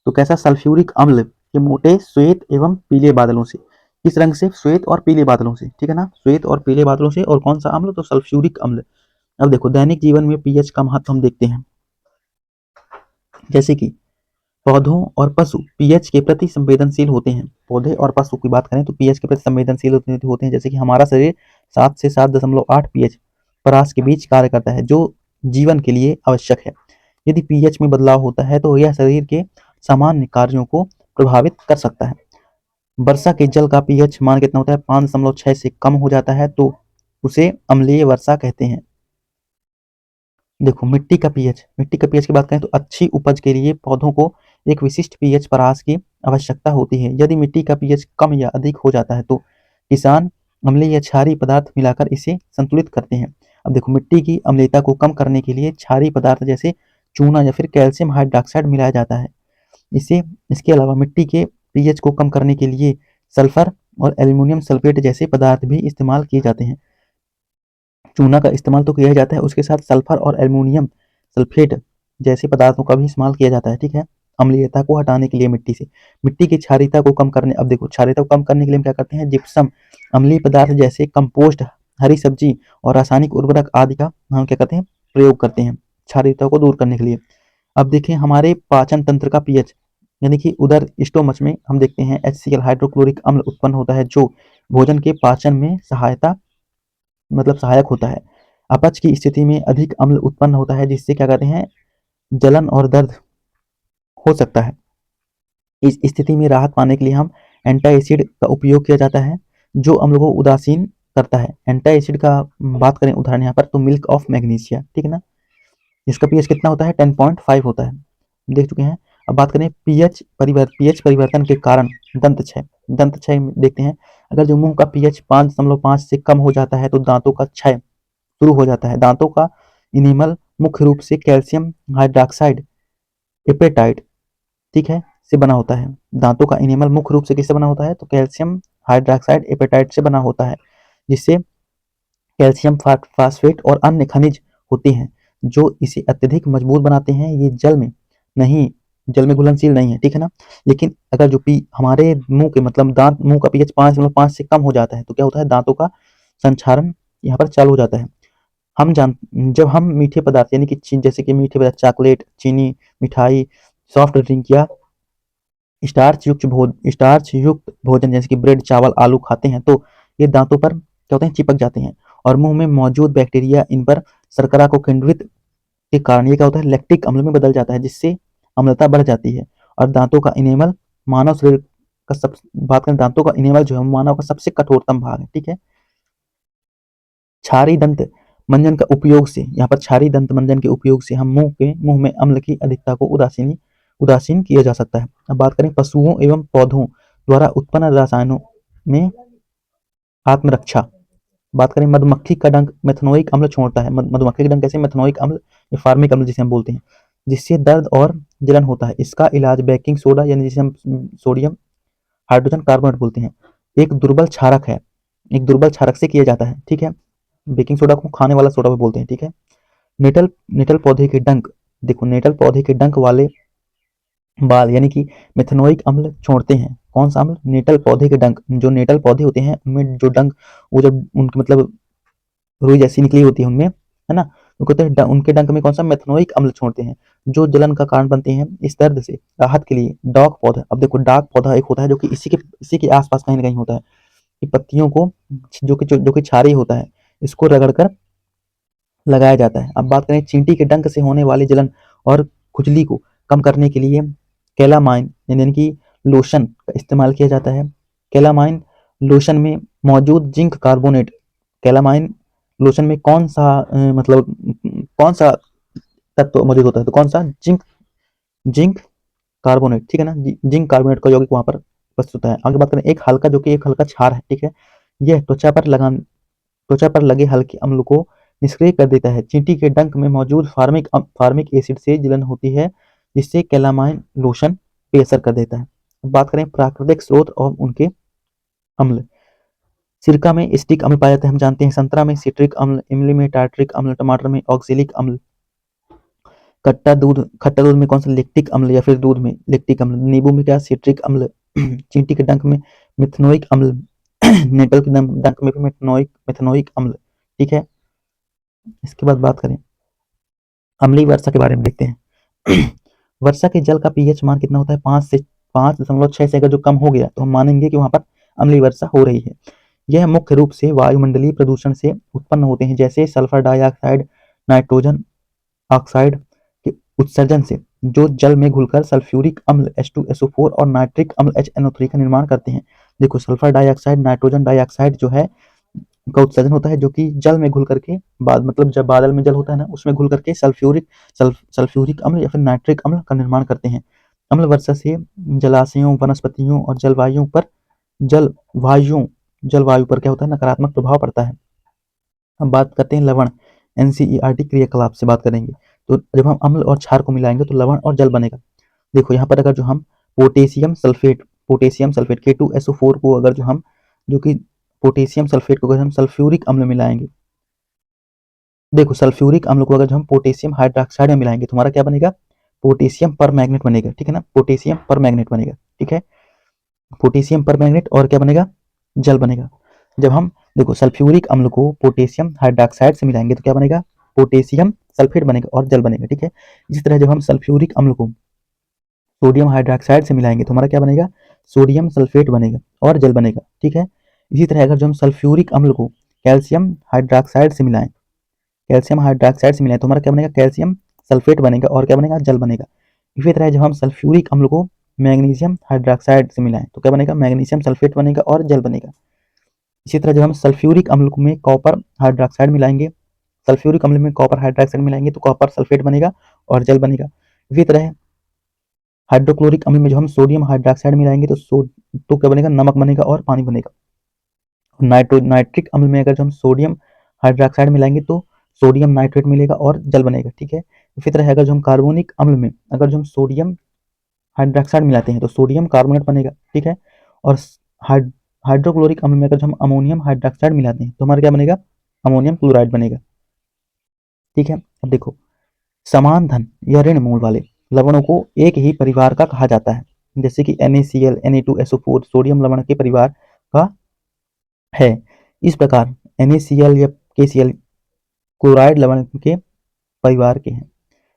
तो कैसा? सल्फ्यूरिक अम्ल के मोटे श्वेत एवं पीले बादलों से। किस रंग से? श्वेत और पीले बादलों से, ठीक है ना। श्वेत और पीले बादलों से। और कौन सा अम्ल? तो सल्फ्यूरिक अम्ल। अब देखो दैनिक जीवन में पीएच का महत्व हम देखते हैं, जैसे कि पौधों और पशु पीएच के प्रति संवेदनशील होते हैं। पौधे और पशु की बात करें तो पीएच के प्रति संवेदनशील होते हैं, जैसे कि हमारा शरीर 7 से 7.8 पीएच परास के बीच कार्य करता है, जो जीवन के लिए आवश्यक है। यदि पीएच में बदलाव होता है तो यह शरीर के सामान्य कार्यों को प्रभावित कर सकता है। वर्षा के जल का पीएच मान कितना होता है? 5.6 से कम हो जाता है तो उसे अम्लीय वर्षा कहते हैं। देखो मिट्टी का पीएच की बात करें तो अच्छी उपज के लिए पौधों को एक विशिष्ट पीएच परास की आवश्यकता होती है। यदि मिट्टी का पीएच कम या अधिक हो जाता है तो किसान अम्लीय या क्षारीय पदार्थ मिलाकर इसे संतुलित करते हैं। अब देखो मिट्टी की अम्लीयता को कम करने के लिए क्षारीय पदार्थ जैसे चूना या फिर कैल्शियम हाइड्रोक्साइड मिलाया जाता है। इसके अलावा मिट्टी के पीएच को कम करने के लिए सल्फर और एल्यूमिनियम सल्फेट जैसे पदार्थ भी इस्तेमाल किए जाते हैं। चूना का इस्तेमाल तो किया जाता है, उसके साथ सल्फर और एल्यूमिनियम सल्फेट जैसे पदार्थों का भी इस्तेमाल किया जाता है, ठीक है, अम्लीयता को हटाने के लिए मिट्टी से। मिट्टी की क्षारीयता को कम करने अब देखो क्षारीयता को कम करने के लिए हम क्या करते हैं? जिप्सम, अम्लीय पदार्थ जैसे कंपोस्ट, हरी सब्जी और रासायनिक उर्वरक आदि का हम क्या करते हैं? प्रयोग करते हैं क्षारीयता को दूर करने के लिए। अब देखें हमारे पाचन तंत्र का पीएच, यानी कि उदर स्टोमच में हम देखते हैं HCl हाइड्रोक्लोरिक अम्ल उत्पन्न होता है, जो भोजन के पाचन में सहायक होता है। अपच की स्थिति में अधिक अम्ल उत्पन्न होता है, जिससे क्या कहते हैं? जलन और दर्द हो सकता है। इस स्थिति में राहत पाने के लिए हम एंटी एसिड का उपयोग किया जाता है, जो अम्ल को उदासीन करता है। एंटी एसिड का बात करें उदाहरण यहाँ पर तो मिल्क ऑफ मैग्नीशिया, ठीक है ना। इसका पीएच कितना होता है? 10.5 होता है, देख चुके हैं। अब बात करें पीएच परिवर्तन के कारण दंत क्षय देखते हैं। अगर जो मुंह का पीएच 5.5 से कम हो जाता है तो दांतों का क्षय शुरू हो जाता है। दांतों का इनेमल मुख्य रूप से कैल्शियम हाइड्रोक्साइड एपेटाइट, ठीक है, से बना होता है। दांतों का इनेमल मुख्य रूप से किससे बना होता है? तो कैल्शियम हाइड्रोक्साइड एपेटाइट से बना होता है, जिससे कैल्शियम फास्फेट और अन्य खनिज होते हैं जो इसे अत्यधिक मजबूत बनाते हैं। ये जल में घुलनशील नहीं है, ठीक है ना। लेकिन अगर जो हमारे मुंह के मतलब मुंह का पीएच 5.5 से कम हो जाता है तो क्या होता है? दांतों का संक्षारण यहाँ पर चालू हो जाता है। जब हम मीठे पदार्थ यानी कि जैसे कि मीठे पदार्थ चॉकलेट, चीनी, मिठाई, सॉफ्ट ड्रिंक या स्टार्च युक्त भोजन जैसे कि ब्रेड, चावल, आलू खाते हैं तो ये दांतों पर क्या होते हैं? चिपक जाते हैं, और मुंह में मौजूद बैक्टीरिया इन पर शर्करा को केंद्रित के कारण ये क्या होता है? लैक्टिक अम्ल में बदल जाता है, जिससे अम्लता बढ़ जाती है। और दांतों का इनेमल मानव शरीर का सब बात करें, दांतों का इनेमल जो है मानव का सबसे कठोरतम भाग है, ठीक है। क्षारी दंत मंजन का उपयोग से, यहाँ पर क्षारी दंत मंजन के उपयोग से हम मुंह में अम्ल की अधिकता को उदासीन किया जा सकता है। अब बात करें पशुओं एवं पौधों द्वारा उत्पन्न रसायनों में आत्मरक्षा। बात करें मधुमक्खी का डंक मेथनोइक अम्ल छोड़ता है। मधुमक्खी का डंक कैसे, मेथनोइक अम्ल या फार्मिक अम्ल जिसे हम बोलते हैं, जिससे दर्द और जलन होता है। इसका इलाज बेकिंग सोडा यानी जिसे हम सोडियम हाइड्रोजन कार्बोनेट बोलते हैं, एक दुर्बल क्षारक है, एक दुर्बल क्षारक से किया जाता है, ठीक है। बेकिंग सोडा को खाने वाला सोडा भी बोलते हैं, ठीक है। नेटल नेटल पौधे के डंक, देखो नेटल पौधे के डंक वाले बाल यानी कि मेथनोइक अम्ल छोड़ते हैं। कौन सा अम्ल, नेटल पौधे के डंक, जो नेटल पौधे होते हैं उनमें जो डंक, वो जब उनके मतलब रुई जैसी निकली होती है उनमें, है ना, उनके डंक में कौन सा, मेथनोइक अम्ल छोड़ते हैं, जो जलन का कारण बनते हैं। इस दर्द से राहत के लिए डॉग पौधा, अब देखो डॉग पौधा एक होता है जो कि इसी के आसपास कहीं ना कहीं होता है, कि पत्तियों को जो कि क्षारीय होता है, इसको रगड़कर लगाया जाता है। अब बात करें चींटी के डंक से होने वाली जलन और खुजली को कम करने के लिए कैलामाइन यानी कि लोशन का इस्तेमाल किया जाता है। कैलामाइन लोशन में मौजूद जिंक कार्बोनेट, कैलामाइन लोशन में कौन सा मतलब कौन सा तत्व मौजूद होता है, तो कौन सा, जिंक, जिंक कार्बोनेट, ठीक है ना, जिंक कार्बोनेट का यौगिक वहां पर उपस्थित होता है। आगे बात करें एक हल्का, जो कि एक हल्का क्षार है, ठीक है, यह त्वचा पर लगे हल्के अम्ल को निष्क्रिय कर देता है। चींटी के डंक में मौजूद फार्मिक एसिड से जलन होती है, जिससे कैलामाइन लोशन बेअसर कर देता है। बात करें प्राकृतिक स्रोत और उनके अम्ल, सिरका में स्टिक अम्ल पाया जाता है, हम जानते हैं। संतरा में सिट्रिक अम्ल, इमली में टार्ट्रिक अम्ल, टमाटर में ऑक्जेलिक अम्ल, खट्टा दूध में कौन सा, लेक्टिक अम्ल, या फिर दूध में लेक्टिक अम्ल, नींबू में क्या, सिट्रिक अम्ल, चींटी के डंक में मिथनोइक अम्ल, नेटल के डंक में भी मिथनोइक अम्ल, ठीक है। इसके बाद बात करें अम्लीय वर्षा के बारे में, देखते हैं। वर्षा के जल का पीएच मान कितना होता है, 5.6 से अगर जो कम हो गया तो हम मानेंगे कि वहां पर अम्लीय वर्षा हो रही है। यह मुख्य रूप से वायुमंडलीय प्रदूषण से उत्पन्न होते हैं, जैसे सल्फर डाइऑक्साइड, नाइट्रोजन ऑक्साइड के उत्सर्जन से, जो जल में घुलकर सल्फ्यूरिक अम्ल H2SO4 और नाइट्रिक अम्ल HNO3 का निर्माण करते हैं। देखो सल्फर डाइऑक्साइड, नाइट्रोजन डाइऑक्साइड जो है का उत्सर्जन होता है, जो कि जल में घुल करके बाद मतलब जब बादल में जल होता है ना, उसमें घुल करके सल्फ्यूरिक अम्ल या फिर नाइट्रिक अम्ल का निर्माण करते हैं। अम्ल वर्षा से जलाशयों, वनस्पतियों और जलवायु पर क्या होता है, नकारात्मक प्रभाव पड़ता है। हम बात करते हैं लवण, NCERT क्रियाकलाप से बात करेंगे। तो जब हम अम्ल और क्षार को मिलाएंगे तो लवण और जल बनेगा। देखो यहाँ पर अगर जो हम पोटेशियम सल्फेट K2SO4 को अगर जो कि पोटेशियम सल्फेट को अगर हम सल्फ्यूरिक अम्ल में मिलाएंगे, देखो सल्फ्यूरिक अम्ल को अगर जो हम पोटेशियम हाइड्रोक्साइड में मिलाएंगे तो हमारा क्या बनेगा, पोटेशियम पर मैग्नेट बनेगा, ठीक है ना, पोटेशियम पर मैग्नेट बनेगा, ठीक है, पोटेशियम पर मैग्नेट, और क्या बनेगा, जल बनेगा। जब हम देखो सल्फ्यूरिक अम्ल को पोटेशियम हाइड्रोक्साइड से मिलाएंगे तो क्या बनेगा, पोटेशियम सल्फेट बनेगा और जल बनेगा, ठीक है। इसी तरह जब हम सल्फ्यूरिक अम्ल को सोडियम हाइड्रोक्साइड से मिलाएंगे तो हमारा क्या बनेगा, सोडियम सल्फेट बनेगा और जल बनेगा, ठीक है। इसी तरह अगर जो हम सल्फ्यूरिक अम्ल को कैल्शियम हाइड्रोक्साइड से मिलाएं तो हमारा क्या बनेगा, कैल्शियम सल्फेट बनेगा और क्या बनेगा, जल बनेगा। इसी तरह जब हम सल्फ्यूरिक अम्ल को मैग्नीशियम हाइड्रोक्साइड से मिलाएं तो क्या बनेगा, मैग्नीशियम सल्फेट बनेगा और जल बनेगा। इसी तरह जब हम सल्फ्यूरिक अम्ल में कॉपर हाइड्रोक्साइड मिलाएंगे तो कॉपर सल्फेट बनेगा और जल बनेगा। इसी तरह हाइड्रोक्लोरिक अम्ल में जो हम सोडियम हाइड्रोक्साइड मिलाएंगे तो क्या बनेगा, नमक बनेगा और पानी बनेगा। नाइट्रिक अम्ल में अगर जो हम सोडियम हाइड्रोक्साइड मिलाएंगे तो सोडियम नाइट्रेट मिलेगा और जल बनेगा, ठीक है। इसी तरह अगर जो हम कार्बोनिक अम्ल में अगर जो हम सोडियम हाइड्रोक्साइड मिलाते हैं तो सोडियम कार्बोनेट बनेगा, ठीक है। और हाइड्रोक्लोरिक अम्ल में अगर जो हम अमोनियम हाइड्रोक्साइड मिलाते हैं तो हमारा क्या बनेगा, अमोनियम क्लोराइड बनेगा, ठीक है। अब देखो समान धन या ऋण मूल वाले लवणों को एक ही परिवार का कहा जाता है, जैसे कि NaCl, Na2SO4 सोडियम लवण के परिवार का है। इस प्रकार NaCl या KCl क्लोराइड लवण के परिवार के हैं।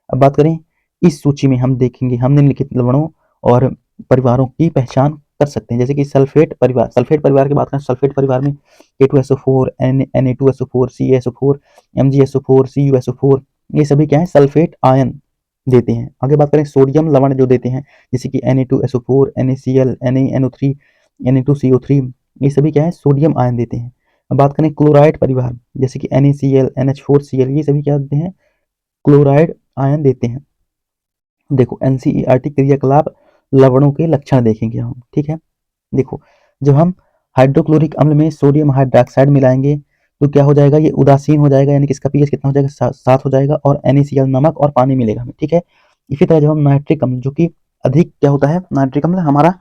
अब बात करें इस सूची में हम देखेंगे, हम निम्नलिखित लवणों और परिवारों की पहचान कर सकते हैं, जैसे कि सल्फेट परिवार की बात करें, सल्फेट परिवार में K2SO4, Na2SO4, CaSO4, MgSO4, CuSO4, ये सभी क्या है, सल्फेट आयन देते हैं। आगे बात करें सोडियम लवण जो देते हैं, जैसे कि Na2SO4, NaCl, NaNO3, Na2CO3, ये सभी क्या है, सोडियम आयन देते हैं। अब बात करें क्लोराइड परिवार, जैसे कि NaCl, NH4Cl, ये सभी क्या देते हैं, क्लोराइड आयन देते हैं। देखो NCERT क्रियाकलाप लवणों के लक्षण देखेंगे हम, ठीक है। देखो जब हम हाइड्रोक्लोरिक अम्ल में सोडियम हाइड्रोक्साइड मिलाएंगे तो क्या हो जाएगा, ये उदासीन हो जाएगा, यानी कि इसका पीएच कितना हो जाएगा, 7 हो जाएगा, और NaCl नमक और पानी मिलेगा हमें, ठीक है। इसी तरह जब हम नाइट्रिक अम्ल, जो कि अधिक क्या होता है, नाइट्रिक अम्ल हमारा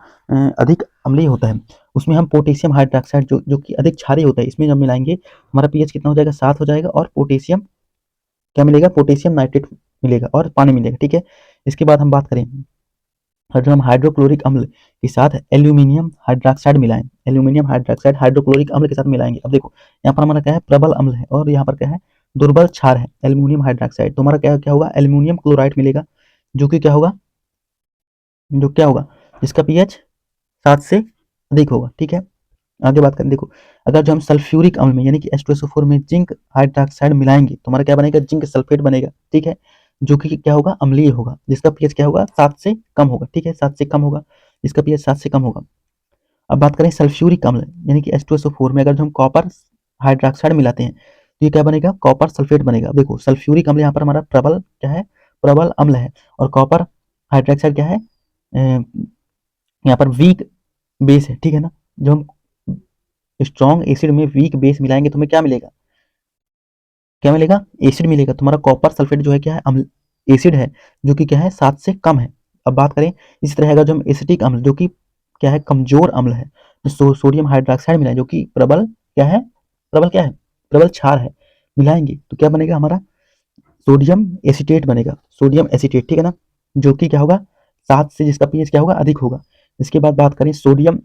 अधिक अम्लीय होता है, उसमें हम पोटेशियम हाइड्रोक्साइड जो कि अधिक क्षारीय होता है, इसमें जब मिलाएंगे हमारा पीएच कितना हो जाएगा, 7 हो जाएगा, और पोटेशियम क्या मिलेगा, पोटेशियम नाइट्रेट मिलेगा और पानी मिलेगा, ठीक है। इसके बाद हम बात करें, और जब हम हाइड्रोक्लोरिक अम्ल के साथ एल्यूमिनियम हाइड्रोक्साइड मिलाएं, एल्यूमिनियम हाइड्रोक्साइड हाइड्रोक्लोरिक अम्ल के साथ मिलाएंगे, अब देखो यहाँ पर हमारा क्या है, प्रबल अम्ल है, और यहाँ पर क्या है, दुर्बल क्षार है, एल्यूमिनियम हाइड्रोक्साइड, तो हमारा क्या क्या होगा, एल्यूमिनियम क्लोराइड मिलेगा, जो कि क्या होगा, जो क्या होगा, जिसका पीएच 7 से अधिक होगा, ठीक है। आगे बात करें, देखो अगर जो हम सल्फ्यूरिक अम्ल में यानी कि H2SO4 में जिंक हाइड्रोक्साइड मिलाएंगे तो हमारा क्या बनेगा, जिंक सल्फेट बनेगा, ठीक है, जो कि क्या होगा, अम्लीय होगा, जिसका पीएच क्या होगा, 7 से कम होगा, ठीक है, 7 से कम होगा, जिसका पीएच 7 से कम होगा। अब बात करें सल्फ्यूरिक अम्ल यानी कि H2SO4 में अगर जो हम कॉपर हाइड्रोक्साइड मिलाते हैं तो ये क्या बनेगा, कॉपर सल्फेट बनेगा। देखो सल्फ्यूरिक अम्ल यहाँ पर हमारा प्रबल क्या है, प्रबल अम्ल है, और कॉपर हाइड्रोक्साइड क्या है, यहाँ पर वीक बेस है, ठीक है ना। जो हम स्ट्रॉन्ग एसिड में वीक बेस मिलाएंगे तो हमें क्या मिलेगा, क्या मिलेगा, एसिड मिलेगा। तुम्हारा कॉपर सल्फेट जो है क्या है, अम्ल एसिड है, जो कि क्या है, 7 से कम है। अब बात करें इसी तरह अगर जो हम एसिटिक अम्ल जो कि क्या है, कमजोर अम्ल है, तो सोडियम हाइड्रोक्साइड मिलाएं जो कि प्रबल क्या है, प्रबल क्या है, प्रबल क्षार है, मिलाएंगे तो क्या बनेगा हमारा, सोडियम एसीटेट बनेगा, सोडियम एसीटेट, ठीक है ना, जो कि क्या होगा, 7 से, जिसका पीएच क्या होगा, अधिक होगा। इसके बाद बात करें सोडियम,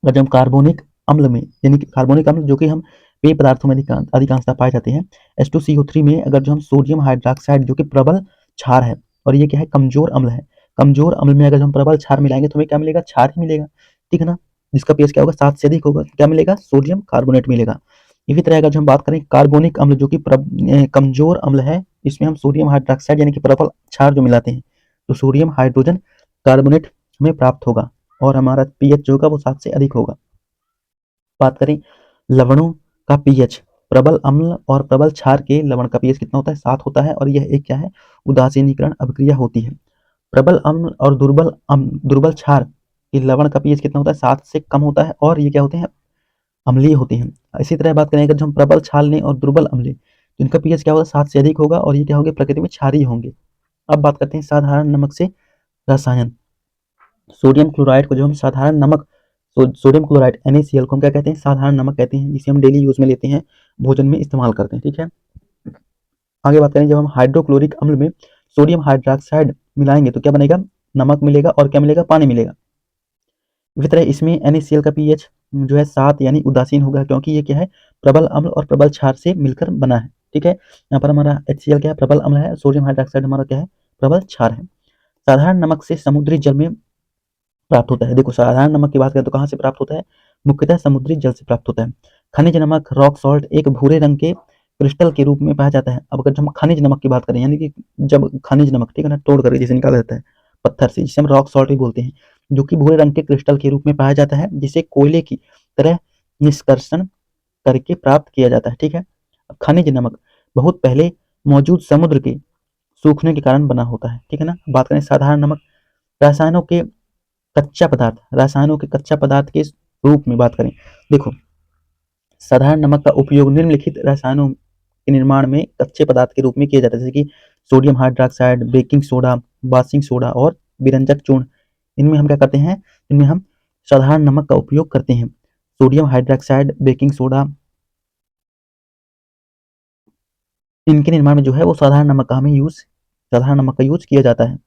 जब हम कार्बोनिक अम्ल में यानी कि कार्बोनिक अम्ल जो कि हम पेय पदार्थों में अधिकांशतः पाए जाते हैं, H2CO3 में अगर जो हम सोडियम हाइड्रोक्साइड जो कि प्रबल क्षार है, और ये क्या है, कमजोर अम्ल है, कमजोर अम्ल में अगर हम प्रबल क्षार मिलाएंगे तो हमें क्या मिलेगा, क्षार ही मिलेगा, ठीक है ना, जिसका पीएच क्या होगा, 7 से अधिक होगा, क्या मिलेगा, सोडियम कार्बोनेट मिलेगा। इसी तरह अगर जो हम बात करें कार्बोनिक अम्ल जो कि कमजोर अम्ल है, इसमें हम सोडियम हाइड्रोक्साइड यानी कि प्रबल क्षार जो मिलाते हैं तो सोडियम हाइड्रोजन कार्बोनेट हमें प्राप्त होगा, और हमारा पीएच जो होगा वो 7 से अधिक होगा। बात करें लवणों का पीएच, प्रबल अम्ल और प्रबल क्षार के लवण का पीएच कितना होता है, 7 होता है, और यह एक क्या है, उदासीनीकरण अभिक्रिया होती है। प्रबल अम्ल और दुर्बल क्षार के लवण का पीएच कितना होता है, 7 से कम होता है, और ये क्या होते हैं, अम्लीय होते हैं। इसी तरह बात करें अगर जो हम प्रबल छालने और दुर्बल अम्ल तो इनका पीएच क्या होगा, 7 से अधिक होगा, और ये क्या होंगे, प्रकृति में क्षारीय होंगे। अब बात करते हैं साधारण नमक से रसायन, सोडियम क्लोराइड को जो हम साधारण नमक, सोडियम क्लोराइड NaCl को हम क्या कहते हैं, साधारण नमक कहते हैं, जिसे हम डेली यूज में लेते हैं, भोजन में इस्तेमाल करते हैं, ठीक है। आगे बात करें जब हम हाइड्रोक्लोरिक अम्ल में सोडियम हाइड्रोक्साइड मिलाएंगे तो क्या बनेगा, नमक मिलेगा, और क्या मिलेगा, पानी मिलेगा। इसी तरह इसमें NaCl का पीएच जो है 7 यानी उदासीन होगा, क्योंकि ये क्या है, प्रबल अम्ल और प्रबल क्षार से मिलकर बना है, ठीक है। यहाँ पर हमारा HCl क्या है, प्रबल अम्ल है, सोडियम हाइड्रोक्साइड हमारा क्या है, प्रबल क्षार है। साधारण नमक से समुद्री जल में प्राप्त होता है। देखो साधारण नमक की बात करें तो कहाँ से प्राप्त होता है, मुख्यतः समुद्री जल से प्राप्त होता है। खनिज नमक रॉक सॉल्ट एक भूरे रंग के क्रिस्टल के रूप में पाया जाता है। अब अगर हम खनिज नमक की बात करें, यानी कि जब खनिज नमक, ठीक है ना, तोड़ करके जिसे निकाला जाता है पत्थर से, जिसे हम रॉक सॉल्ट भी बोलते हैं, जो कि भूरे रंग के क्रिस्टल के रूप में पाया जाता है, जिसे कोयले की तरह निष्कर्षण करके प्राप्त किया जाता है, ठीक है। खनिज नमक बहुत पहले मौजूद समुद्र के सूखने के कारण बना होता है, ठीक है ना। बात करें साधारण नमक, रसायनों के कच्चा पदार्थ, रसायनों के कच्चा पदार्थ के रूप में बात करें, देखो साधारण नमक का उपयोग निम्नलिखित रसायनों के निर्माण में कच्चे पदार्थ के रूप में किया जाता है, जैसे कि sodium hydroxide, baking soda, washing soda और विरंजक चूर्ण। इनमें हम क्या करते हैं, इनमें हम साधारण नमक का उपयोग करते हैं। सोडियम हाइड्रोक्साइड, बेकिंग सोडा, इनके निर्माण में जो है वो साधारण नमक का यूज किया जाता है।